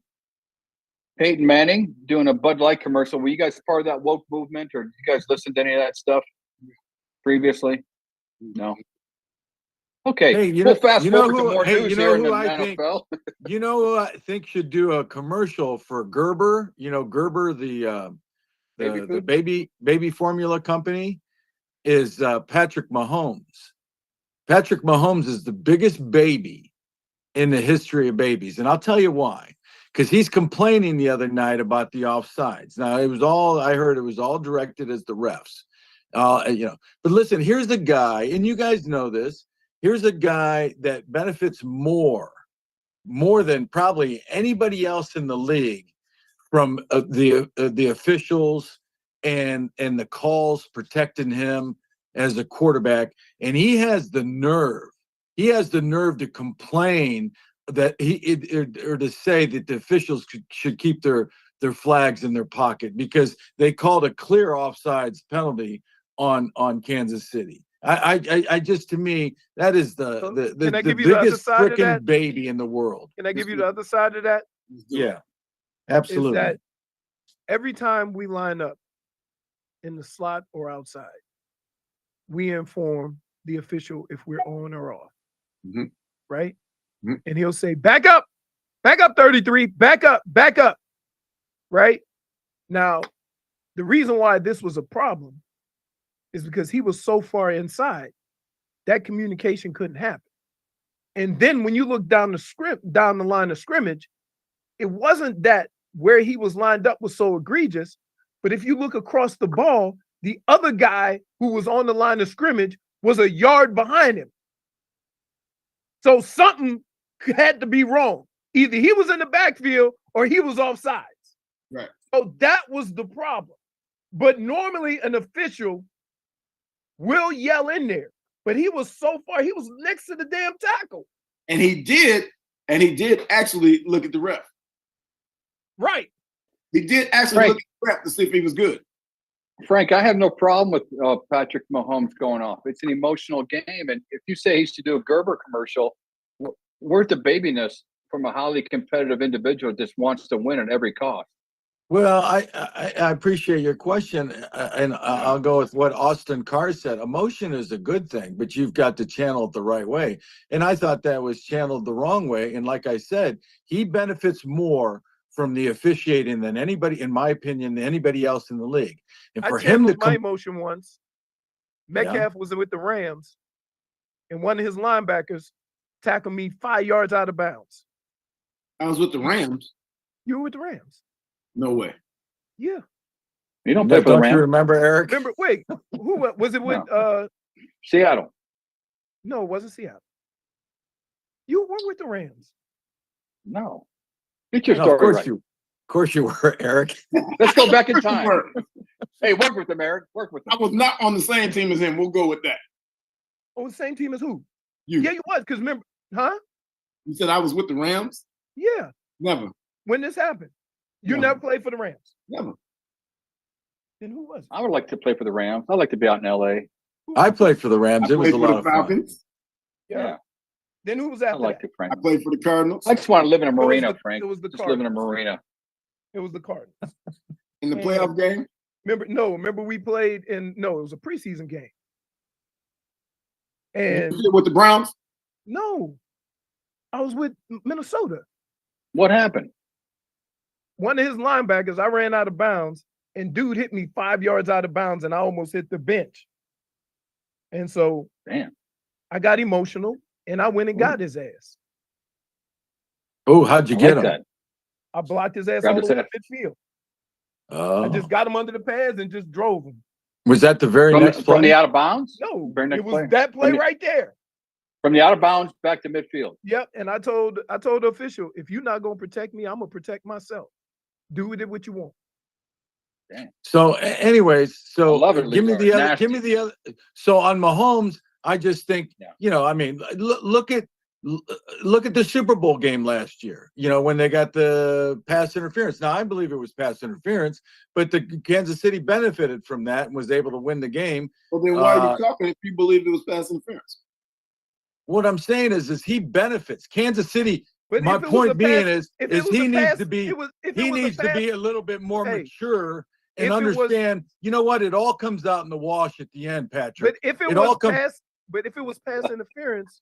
Peyton Manning doing a Bud Light commercial. Were you guys part of that woke movement, or did you guys listen to any of that stuff previously? No. Okay, Hey, we'll fast forward to who- more hey, news you know here in who the I think- NFL. You know who I think should do a commercial for Gerber? You know, Gerber, the Baby the food? baby formula company, is Patrick Mahomes. Patrick Mahomes is the biggest baby in the history of babies, and I'll tell you why. Because he's complaining the other night about the offsides. Now I heard it was all directed as the refs. But listen, here's the guy, and you guys know this. Here's a guy that benefits more than probably anybody else in the league from the officials and the calls protecting him as a quarterback, and he has the nerve to complain that or to say that the officials should keep their flags in their pocket because they called a clear offsides penalty on Kansas City. I just, to me, that is the Can I give you the other biggest side of freaking that? baby in the world. Can I give you the other side of that? Yeah, Is absolutely. that every time we line up in the slot or outside, we inform the official if we're on or off. Mhm. Right? Mhm. And he'll say, back up 33, back up. Right? Now, the reason why this was a problem is because he was so far inside that communication couldn't happen. And then when you look down the line of scrimmage, it wasn't that where he was lined up was so egregious, but if you look across the ball, the other guy who was on the line of scrimmage was a yard behind him. So something had to be wrong. Either he was in the backfield or he was offsides. Right. So that was the problem. But normally an official will yell in there, but he was so far, he was next to the damn tackle. And he did actually look at the ref. Right. He did actually look at the ref to see if he was good. Frank, I have no problem with Patrick Mahomes going off. It's an emotional game, and if you say he should do a Gerber commercial, where's the babiness from a highly competitive individual that just wants to win at every cost? Well, I appreciate your question, and I'll go with what Austin Carr said. Emotion is a good thing, but you've got to channel it the right way. And I thought that was channeled the wrong way. And like I said, he benefits more from the officiating than anybody, in my opinion, than anybody else in the league. And for I him to channeled my emotion once. Metcalf was with the Rams, and one of his linebackers tackled me 5 yards out of bounds. I was with the Rams. You were with the Rams. No way. Yeah. You don't play for the don't you Rams? remember, Eric? Remember, wait, who was it with? Seattle. No, it wasn't Seattle. You were with the Rams. No. Get your No, story of course right. of course you were, Eric. Let's go back in time. Hey, work with them, Eric. Work with I them. was not on the same team as him. We'll go with that. Oh, the same team as who? You. Yeah, you was. Because remember, huh? You said I was with the Rams? Yeah. Never. When this happened, you No. never played for the Rams. Never. Then who was it? I would like to play for the Rams. I'd like to be out in LA. I played for the Rams. I It was played a for lot the of fun. Falcons. Yeah. Then who was I'd after like that? to, Frank. I played for the Cardinals. I just want to live in a was marina, the- Frank. it was the Just live in a Cardinals. marina. It was the Cardinals. In the playoff game? Remember we played it was a preseason game. And with the Browns. no, I was with Minnesota. What happened? One of his linebackers, I ran out of bounds, and dude hit me 5 yards out of bounds, and I almost hit the bench. And so, Damn. I got emotional, and I went and got his ass. Oh, how'd you I get like him? that. I blocked his ass Grab all his the way ass. to midfield. Oh. I just got him under the pads and just drove him. Was that the very From, next the, play? from the out of bounds? No, Very next it was play? that play From the- right there. From the out of bounds back to midfield. Yep. And I told the official, if you're not gonna protect me, I'm gonna protect myself. Do with it what you want. So, anyways, so I love it, give me Leroy. the other. Nasty. Give me the other. So on Mahomes, I just think Yeah. I mean, look at the Super Bowl game last year. When they got the pass interference. Now I believe it was pass interference, but the Kansas City benefited from that and was able to win the game. Well, then why are you talking if you believe it was pass interference? What I'm saying is he benefits Kansas City. But My if it was point a being pass- if it is was he a needs pass- to be it was- if it he was a needs to pass- be a little bit more Hey, mature and if it was- understand. You know what? It all comes out in the wash at the end, Patrick. But if it all was pass interference,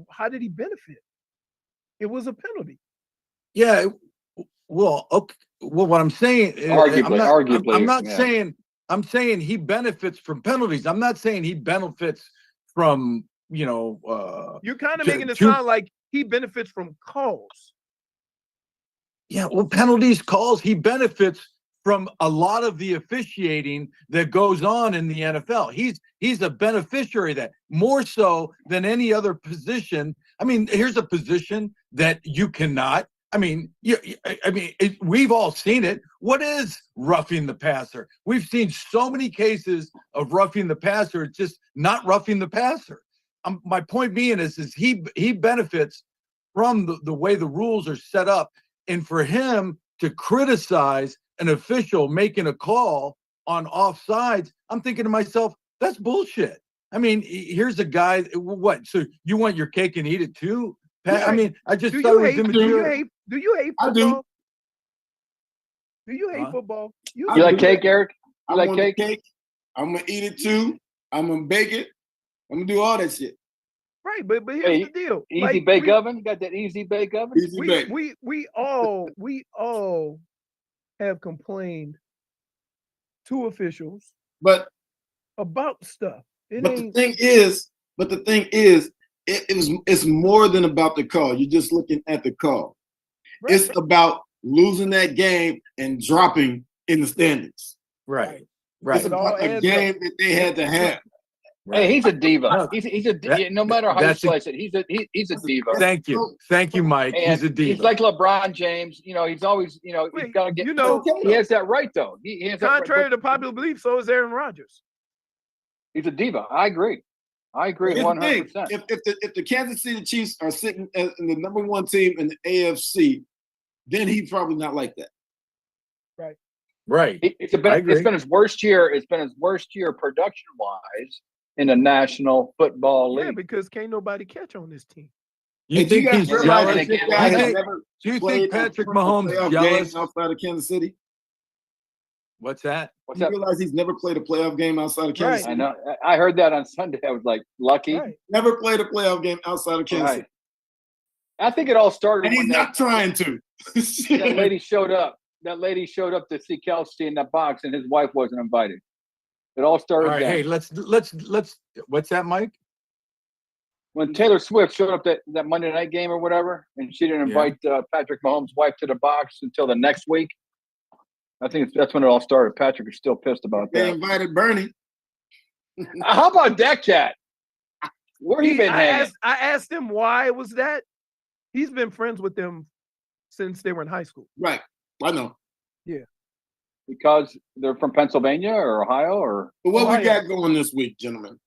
how did he benefit? It was a penalty. Yeah. Well, okay. Well, what I'm saying is, Arguably, I'm not yeah. saying. I'm saying he benefits from penalties. I'm not saying he benefits from You're kind of to- making it to- sound like he benefits from calls. Yeah, well, penalties, calls. He benefits from a lot of the officiating that goes on in the NFL. He's a beneficiary of that more so than any other position. I mean, here's a position that you cannot. I mean, we've all seen it. What is roughing the passer? We've seen so many cases of roughing the passer. It's just not roughing the passer. My point being is he benefits from the way the rules are set up. And for him to criticize an official making a call on offsides, I'm thinking to myself, that's bullshit. I mean, here's a guy. What? So you want your cake and eat it too, Pat? I mean, I just thought it was immature. Do you hate I football? do. Do you hate football? You like cake, Eric? You I like want the cake? cake. I'm gonna eat it too. I'm gonna bake it. I'm gonna do all that shit. Right, but here's Hey, the deal. Easy Like, bake oven? You got that easy bake oven? Easy bake. we all have complained to officials But about stuff. the thing is, it's more than about the call. You're just looking at the call. Right. It's about losing that game and dropping in the standings. Right. It's about a game that they had to have. Right. Hey, he's a diva. No, He's a no matter how you slice it, he's a diva. Thank you, Mike. And He's a diva. he's like LeBron James. He's always he's got to get. He has that right though. He has contrary that right. to popular belief, so is Aaron Rodgers. He's a diva. I agree. Here's the 100%. thing. If the Kansas City Chiefs are sitting in the number one team in the AFC, then he's probably not like that. Right. It's been his worst year. It's been his worst year production wise in the National Football League. Yeah, because can't nobody catch on this team. You think he's jealous? Do Do you think Patrick Mahomes is jealous outside of Kansas City? What's that? What's You that? realize he's never played a playoff game outside of Kansas City? I know. I heard that on Sunday. I was like, lucky. Right. Never played a playoff game outside of Kansas City. I think it all started And he's when not trying to. that lady showed up. That lady showed up to see Kelsey in that box, and his wife wasn't invited. It all started. All right, hey, let's. What's that, Mike? When Taylor Swift showed up that Monday night game or whatever, and she didn't invite Patrick Mahomes' wife to the box until the next week. I think that's when it all started. Patrick is still pissed about They that. invited Bernie. How about that cat? Where he been hanging? I asked him why was that. He's been friends with them since they were in high school. Right. I know. Because they're from Pennsylvania or Ohio or. But what we Ohio. got going this week, gentlemen?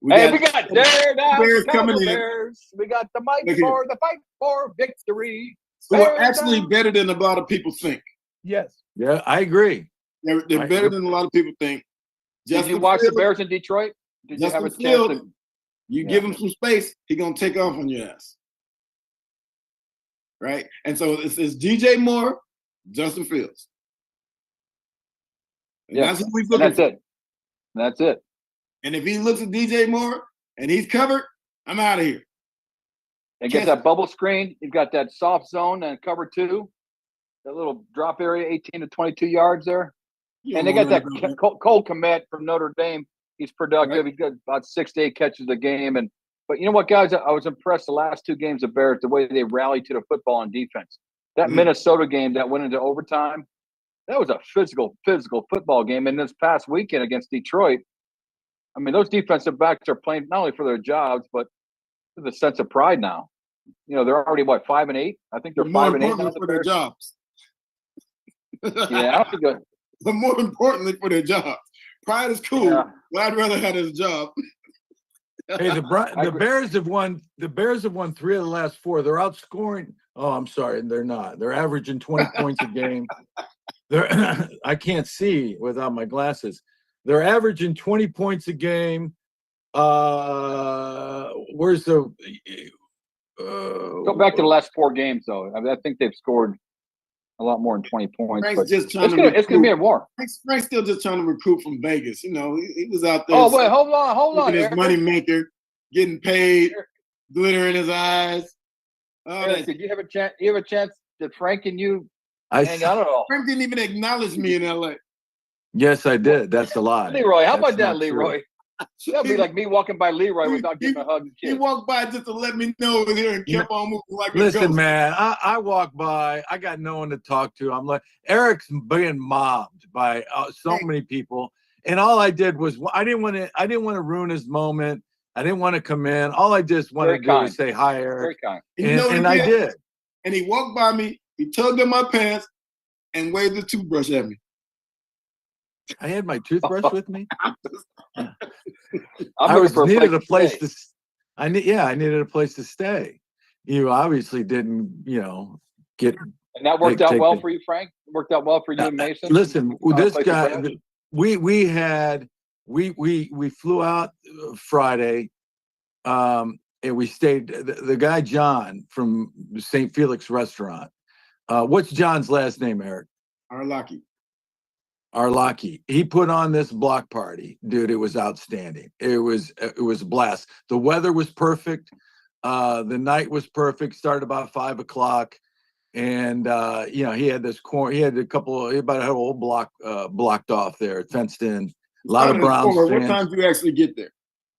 We got Bears coming in. Bears. We got the fight for victory. Who are Bears actually down. better than a lot of people think. Yes. Yeah, I agree. They're better than a lot of people think. Did you watch the Bears in Detroit? Did you have a chance to? You give him some space, he's gonna take off on your ass. Right? And so it's DJ Moore, Justin Fields. And that's who we're looking That's for. it. That's it. And if he looks at DJ Moore and he's covered, I'm out of here. And get that bubble screen. You've got that soft zone and cover 2. That little drop area, 18 to 22 yards there. And they got that Cole Kmet from Notre Dame. He's productive. Right. He's got about 6 to 8 catches a game. But you know what, guys? I was impressed the last 2 games of Bears, the way they rallied to the football and defense. That Minnesota game that went into overtime, that was a physical football game. And this past weekend against Detroit, I mean, those defensive backs are playing not only for their jobs, but for the sense of pride now. You know, they're already, 5-8? I think they're 5-8 now. For their jobs. Yeah, I don't think that. But more importantly, for their job. Pride is cool, but I'd rather have his job. Hey, the Bears have won. The Bears have won 3 of the last 4. They're outscoring. Oh, I'm sorry, they're not. They're averaging 20 points a game. I can't see without my glasses. They're averaging 20 points a game. Where's the? Go back to the last 4 games, though. I think they've scored a lot more than 20 points. Frank's just trying it's gonna be a war. Frank's still just trying to recruit from Vegas. You know, he was out there. Oh wait, hold on. His money maker, getting paid, glitter in his eyes. Did you have a chance? Did Frank and you hang out at all? Frank didn't even acknowledge me in LA. Yes, I did. That's a lie. Leroy, how about that, Leroy? That'd be like me walking by Leroy without giving a hug and kiss. He walked by just to let me know over there and kept on moving like a Listen, ghost. man, I walk by. I got no one to talk to. I'm like, Eric's being mobbed by so many people, and all I did was I didn't want to ruin his moment. I didn't want to come in. All I just wanted to do was say hi, Eric. Very kind. And I did. And he walked by me. He tugged at my pants and waved the toothbrush at me. I had my toothbrush with me. I needed a place to. I needed a place to stay. You obviously didn't, get. And that worked out well for you, Frank. Worked out well for you and Mason. Listen, this guy. We flew out Friday, and we stayed. The guy John from St. Felix Restaurant. What's John's last name, Eric? Arlaki. He put on this block party, dude. It was outstanding. It was a blast. The weather was perfect. The night was perfect. Started about 5 o'clock, and he had this corner. He had about a whole block blocked off there, fenced in. A lot of Browns fans. What time did you actually get there?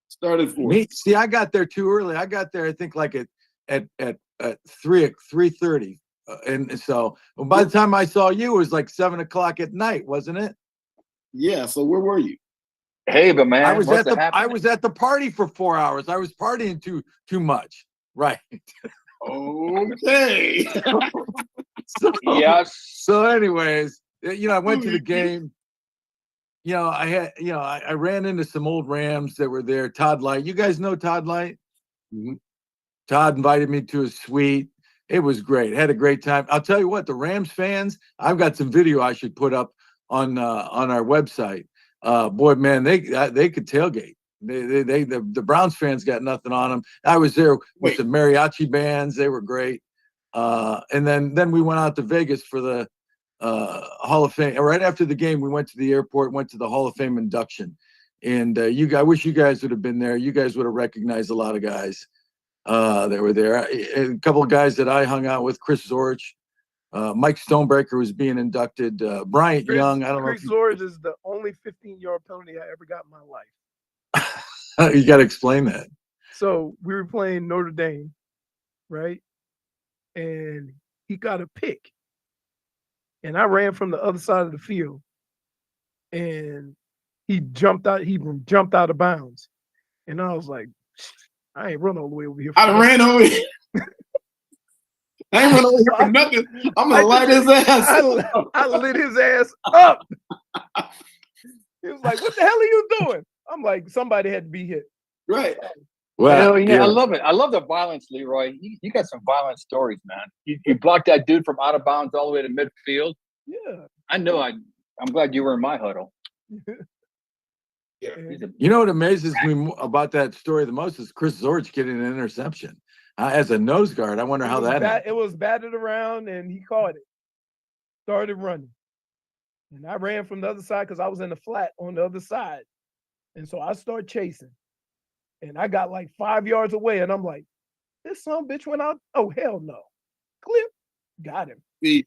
Started 4. See, I got there too early. I got there, I think, like at 3:30. And so by the time I saw you, it was like 7 o'clock at night, wasn't it? Yeah. So where were you? Hey, but man, I was at the party for 4 hours. I was partying too much. Right. Okay. Yes. So anyways, I went to the game. I ran into some old Rams that were there. Todd Light. You guys know Todd Light? Mm-hmm. Todd invited me to his suite. It was great. Had a great time. I'll tell you what, the Rams fans, I've got some video I should put up on our website. Boy, man, they could tailgate. The Browns fans got nothing on them. I was there with the mariachi bands. They were great. And then we went out to Vegas for the Hall of Fame. Right after the game, we went to the airport, went to the Hall of Fame induction. And I wish you guys would have been there. You guys would have recognized a lot of guys. That were there. A couple of guys that I hung out with, Chris Zorich, Mike Stonebreaker was being inducted, Bryant Young. I don't know. Chris Zorich is the only 15-yard penalty I ever got in my life. You got to explain that. So we were playing Notre Dame, right? And he got a pick. And I ran from the other side of the field. And he jumped out of bounds. And I was like, I ain't run all the way over here. I ran over here. I ain't run over here for nothing. I'm going to light his ass. I lit his ass up. He was like, what the hell are you doing? I'm like, somebody had to be hit. Right. Well, yeah, I love it. I love the violence, Leroy. You got some violent stories, man. You blocked that dude from out of bounds all the way to midfield. Yeah. I know. I'm glad you were in my huddle. Yeah. You know what amazes me about that story the most is Chris Zorich getting an interception as a nose guard. I wonder how that happened. It was batted around and he caught it. Started running. And I ran from the other side because I was in the flat on the other side. And so I started chasing. And I got like 5 yards away, and I'm like, this son of a bitch went out. Oh, hell no. Clip. Got him. See,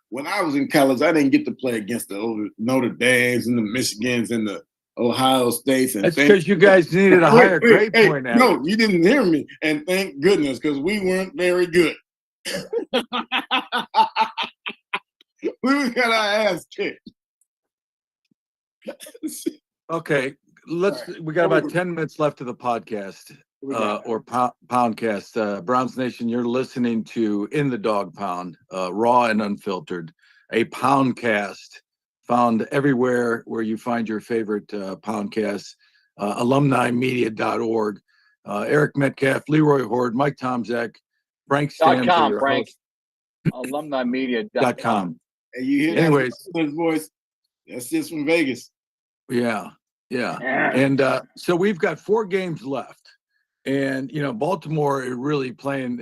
when I was in college, I didn't get to play against the Notre Dames and the Michigans and the Ohio States. And That's because you guys needed a higher grade point average. No, you didn't hear me. And thank goodness, because we weren't very good. We got our ass kicked. Okay, we got about 10 minutes left of the podcast or Poundcast. Browns Nation, you're listening to In the Dog Pound, raw and unfiltered, a Poundcast found everywhere where you find your favorite Poundcasts, alumnimedia.org. Eric Metcalf, Leroy Horde, Mike Tomczak, Frank Stamps. Frank. Alumnimedia.com. And you hear Anyways, that voice? That's just from Vegas. Yeah. And so we've got 4 games left. And, Baltimore is really playing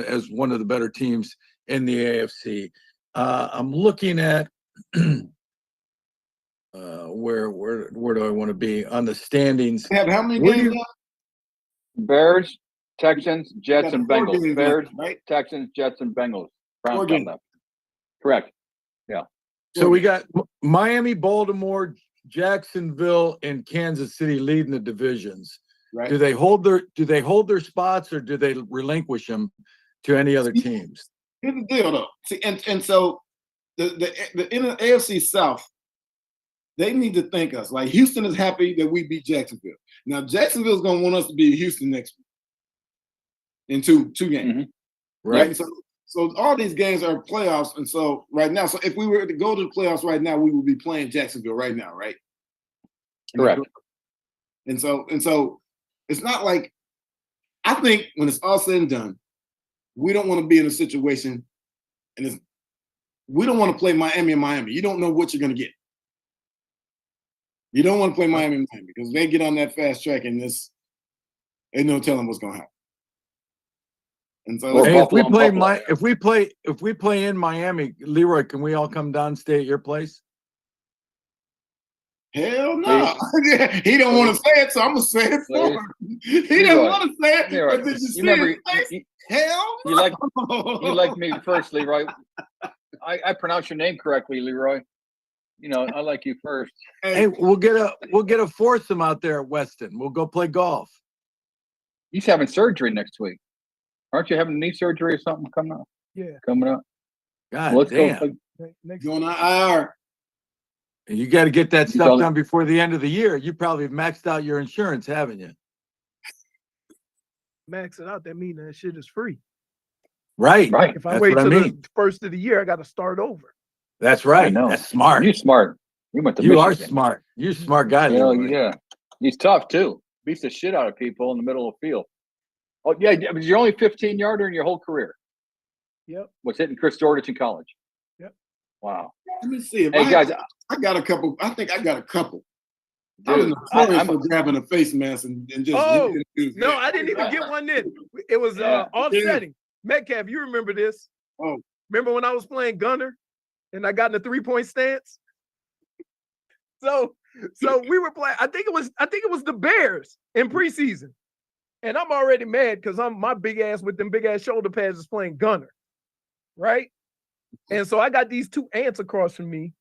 as one of the better teams in the AFC. I'm looking at where do I want to be on the standings? They have how many games left? Bears, Texans, Jets, and 4 Bengals. games Bears, left, right? Texans, Jets, and Bengals. 4 Browns games. left. Correct. Yeah. So we got Miami, Baltimore, Jacksonville, and Kansas City leading the divisions. Right. Do they hold their spots, or do they relinquish them to any other teams? Here's the deal, though. See, and so the in the AFC South, they need to thank us. Like, Houston is happy that we beat Jacksonville. Now Jacksonville's going to want us to beat Houston next week in two games, Mm-hmm. right? So all these games are playoffs, and so right now, so if we were to go to the playoffs right now, we would be playing Jacksonville right now, right? Correct. And so it's not like, I think when it's all said and done, we don't want to be in a situation, and we don't want to play Miami and Miami. You don't know what you're going to get. You don't want to play Miami and Miami because they get on that fast track, and ain't no telling what's going to happen. And so, hey, if we play in Miami, Leroy, can we all come down and stay at your place? hell no. He don't want to say it, so I'm gonna say it for him. He didn't want to say it, but did you see his face? Hell no. You like me first, Leroy. I pronounce your name correctly, Leroy. I like you first. Hey, we'll get a foursome out there at Weston. We'll go play golf. He's having surgery next week. Aren't you having knee surgery or something coming up? Yeah. Coming up. God let's damn. Go next going on IR. And you got to get that stuff done before the end of the year. You probably have maxed out your insurance, haven't you? Max it out. That means that shit is free. Right. If I wait till the first of the year, I got to start over. That's right. That's smart. You're smart. You went to You Michigan. are smart. You're a smart guy. Yeah. He's tough too. Beats the shit out of people in the middle of the field. Oh yeah, but you're only 15-yarder in your whole career. Yep. Was hitting Chris Dortich in college. Yep. Wow. Let me see. Hey guys, I got a couple. I think I got a couple. Dude, I'm for grabbing a face mask and just. Oh no, I didn't even get one then. It was offsetting. Metcalf, you remember this? Oh, remember when I was playing gunner, and I got in a 3-point stance? So we were playing. I think it was the Bears in preseason, and I'm already mad because my big ass with them big ass shoulder pads is playing gunner, right? And so I got these two ants across from me.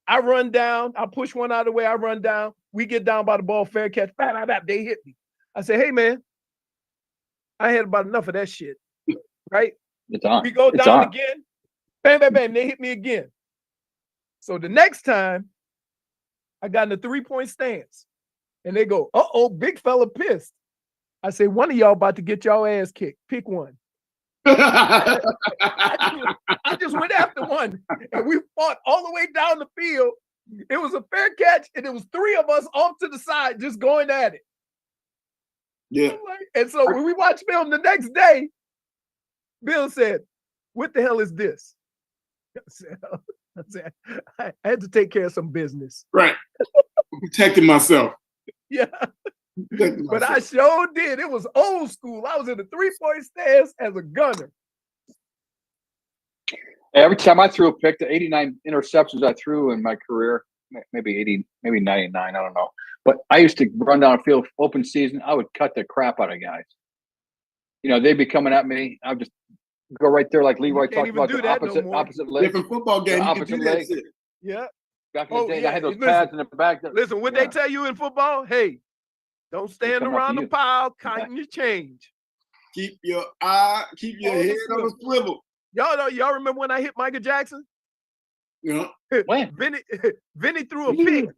I run down. I push one out of the way. I run down. We get down by the ball, fair catch. Bap, bap, bap, they hit me. I say, hey man, I had about enough of that shit, right? It's on. We go down again. Bam, bam, bam. They hit me again. So the next time, I got in a 3-point stance, and they go, "Uh-oh, big fella pissed." I say, "One of y'all about to get y'all ass kicked. Pick one." I just went after one, and we fought all the way down the field. It was a fair catch, and it was 3 of us off to the side just going at it. Yeah. And so when we watched film the next day, Bill said, "What the hell is this?" I said, I had to take care of some business. Right. Protecting myself. Yeah. But I sure did. It was old school. I was in the 3-point stance as a gunner. Every time I threw a pick, the 89 interceptions I threw in my career, maybe 80, maybe 99, I don't know. But I used to run down a field open season. I would cut the crap out of guys. You know, they'd be coming at me. I'd just go right there, like Leroy can't talked even about, do the that no opposite more. opposite leg. Different football The game, you can opposite do that leg. shit. Yeah. Back in the day, I had those Listen, pads in the back. listen, what Yeah. they tell you in football? Hey, don't stand coming after around the you. pile counting your change. Keep your On the head on a swivel. Y'all remember when I hit Michael Jackson? You know, When? Vinny threw a pick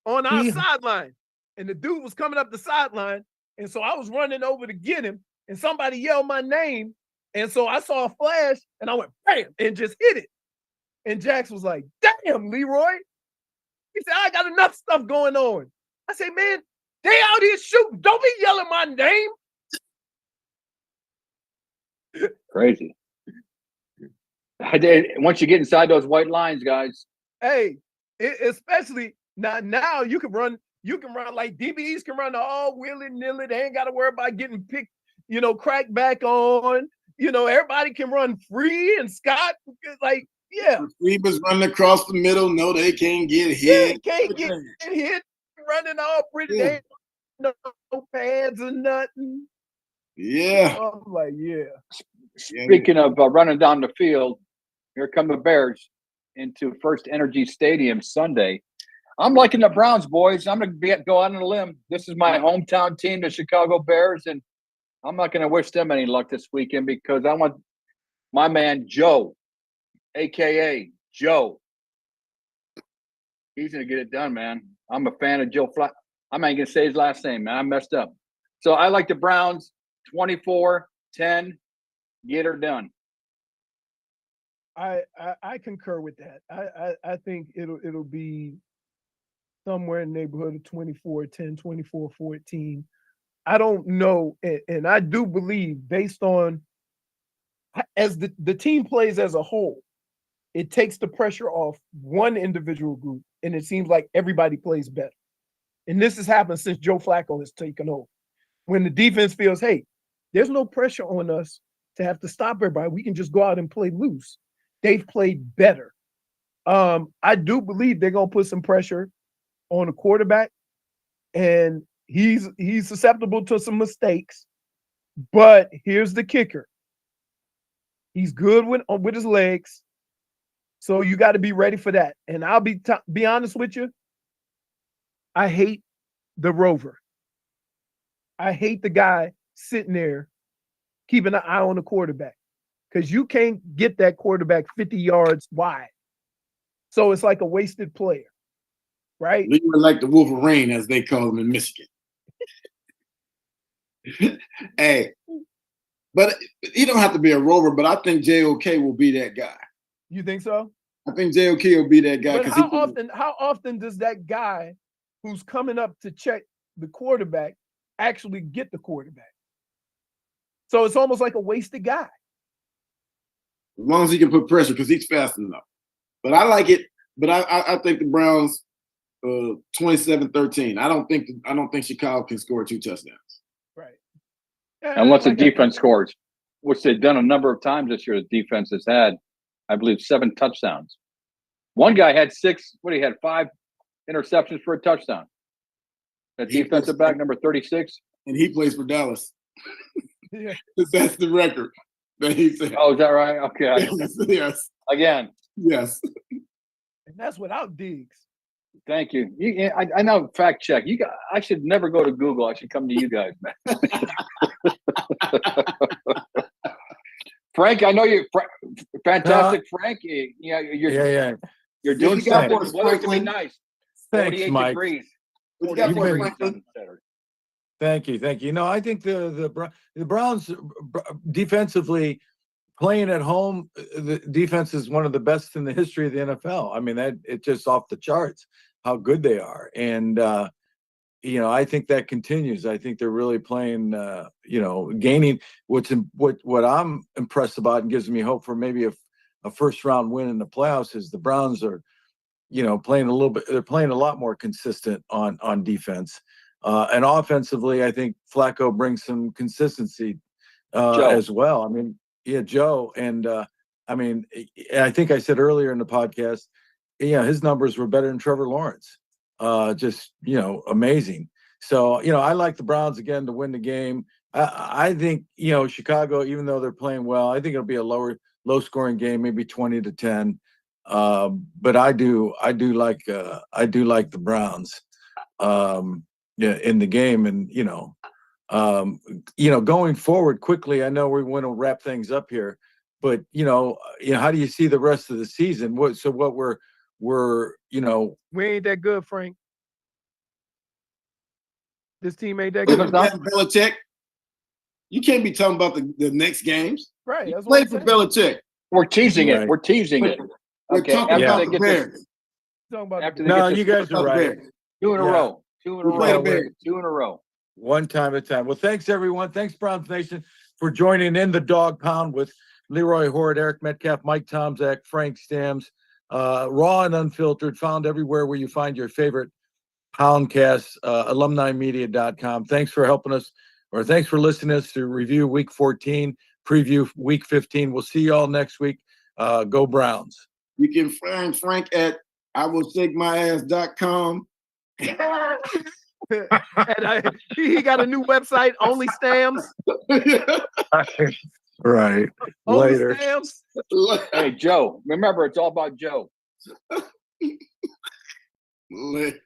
on our sideline, and the dude was coming up the sideline, and so I was running over to get him, and somebody yelled my name, and so I saw a flash, and I went bam and just hit it. And Jax was like, "Damn, Leroy." He said, "I got enough stuff going on." I said, "Man, they out here shooting. Don't be yelling my name." Crazy. I did. Once you get inside those white lines, guys. Hey, especially now you can run like DBs can run all willy-nilly. They ain't got to worry about getting picked, cracked back on. Everybody can run free, and Scott, like, yeah. Receivers running across the middle. No, they can't get Yeah, hit. can't get hit, running all pretty. Yeah. They ain't no pads or nothing. Yeah. I'm like, yeah. Speaking of running down the field, here come the Bears into First Energy Stadium Sunday. I'm liking the Browns, boys. I'm going to go out on a limb. This is my hometown team, the Chicago Bears, and I'm not going to wish them any luck this weekend because I want my man Joe, a.k.a. Joe. He's going to get it done, man. I'm a fan of Joe Flacco. I'm not going to say his last name, man. I messed up. So I like the Browns 24-10. Get her done. I concur with that. I think it'll be somewhere in the neighborhood of 24-10, 24-14. I don't know, and I do believe based on as the team plays as a whole, it takes the pressure off one individual group, and it seems like everybody plays better. And this has happened since Joe Flacco has taken over. When the defense feels, hey, there's no pressure on us to have to stop everybody. We can just go out and play loose. They've played better. I do believe they're gonna put some pressure on the quarterback, and he's susceptible to some mistakes. But here's the kicker: he's good with his legs, so you got to be ready for that. And I'll be honest with you, I hate the rover. I hate the guy sitting there keeping an eye on the quarterback, because you can't get that quarterback 50 yards wide. So it's like a wasted player, right? We were like the Wolverine, as they call them in Michigan. Hey, but he don't have to be a rover, but I think JOK will be that guy. You think so? I think JOK will be that guy. But how often does that guy who's coming up to check the quarterback actually get the quarterback? So it's almost like a wasted guy. As long as he can put pressure, because he's fast enough. But I like it. But I think the Browns 27-13. I don't think Chicago can score 2 touchdowns. Right. Unless the defense scores, which they've done a number of times this year. The defense has had, I believe, 7 touchdowns. One guy had 6. What, he had 5 interceptions for a touchdown. The defensive back, number 36. And he plays for Dallas. Yeah. That's the record that he said. Oh, is that right? Okay. Yes. Again. Yes. And that's without Diggs. Thank you. I know, fact check. I should never go to Google. I should come to you guys, man. Frank, I know you're fantastic. Frank, you're doing something. The weather's gonna be nice. Thanks, 48 Mike. degrees. What you got for us, Franklin? Thank you. No, I think the Browns defensively, playing at home, the defense is one of the best in the history of the NFL. I mean, it's just off the charts how good they are. And, I think that continues. I think they're really playing, gaining. What I'm impressed about and gives me hope for maybe a first round win in the playoffs is the Browns are, playing a little bit. They're playing a lot more consistent on defense. And offensively, I think Flacco brings some consistency as well. I mean, Joe. And I think I said earlier in the podcast, his numbers were better than Trevor Lawrence. just amazing. So I like the Browns again to win the game. I think Chicago, even though they're playing well, I think it'll be a low scoring game, maybe 20-10. But I do like the Browns in the game, and going forward quickly. I know we want to wrap things up here, but how do you see the rest of the season? What we're we ain't that good, Frank. This team ain't that good. Belichick, you can't be talking about the next games. Right. You That's play what for I'm saying. Belichick. We're teasing Right. it. We're teasing it. We're Okay, talking after about they the get Bears. this, Talking about after the- they no, get you this guys are right. two in a Yeah. row. Two in a We play the row. Bears. 2 in a row. One time at a time. Well, thanks everyone. Thanks Browns Nation for joining in the Dog Pound with Leroy Horde, Eric Metcalf, Mike Tomzak, Frank Stams, raw and unfiltered, found everywhere where you find your favorite Poundcast, alumnimedia.com. Thanks for helping us, or thanks for listening to us to review week 14, preview week 15. We'll see you all next week. Go Browns. You can find Frank at iwillshakemyass.com. And he got a new website, Only Stams. Right. Only Later. Stams. Hey, Joe, remember, it's all about Joe. Later.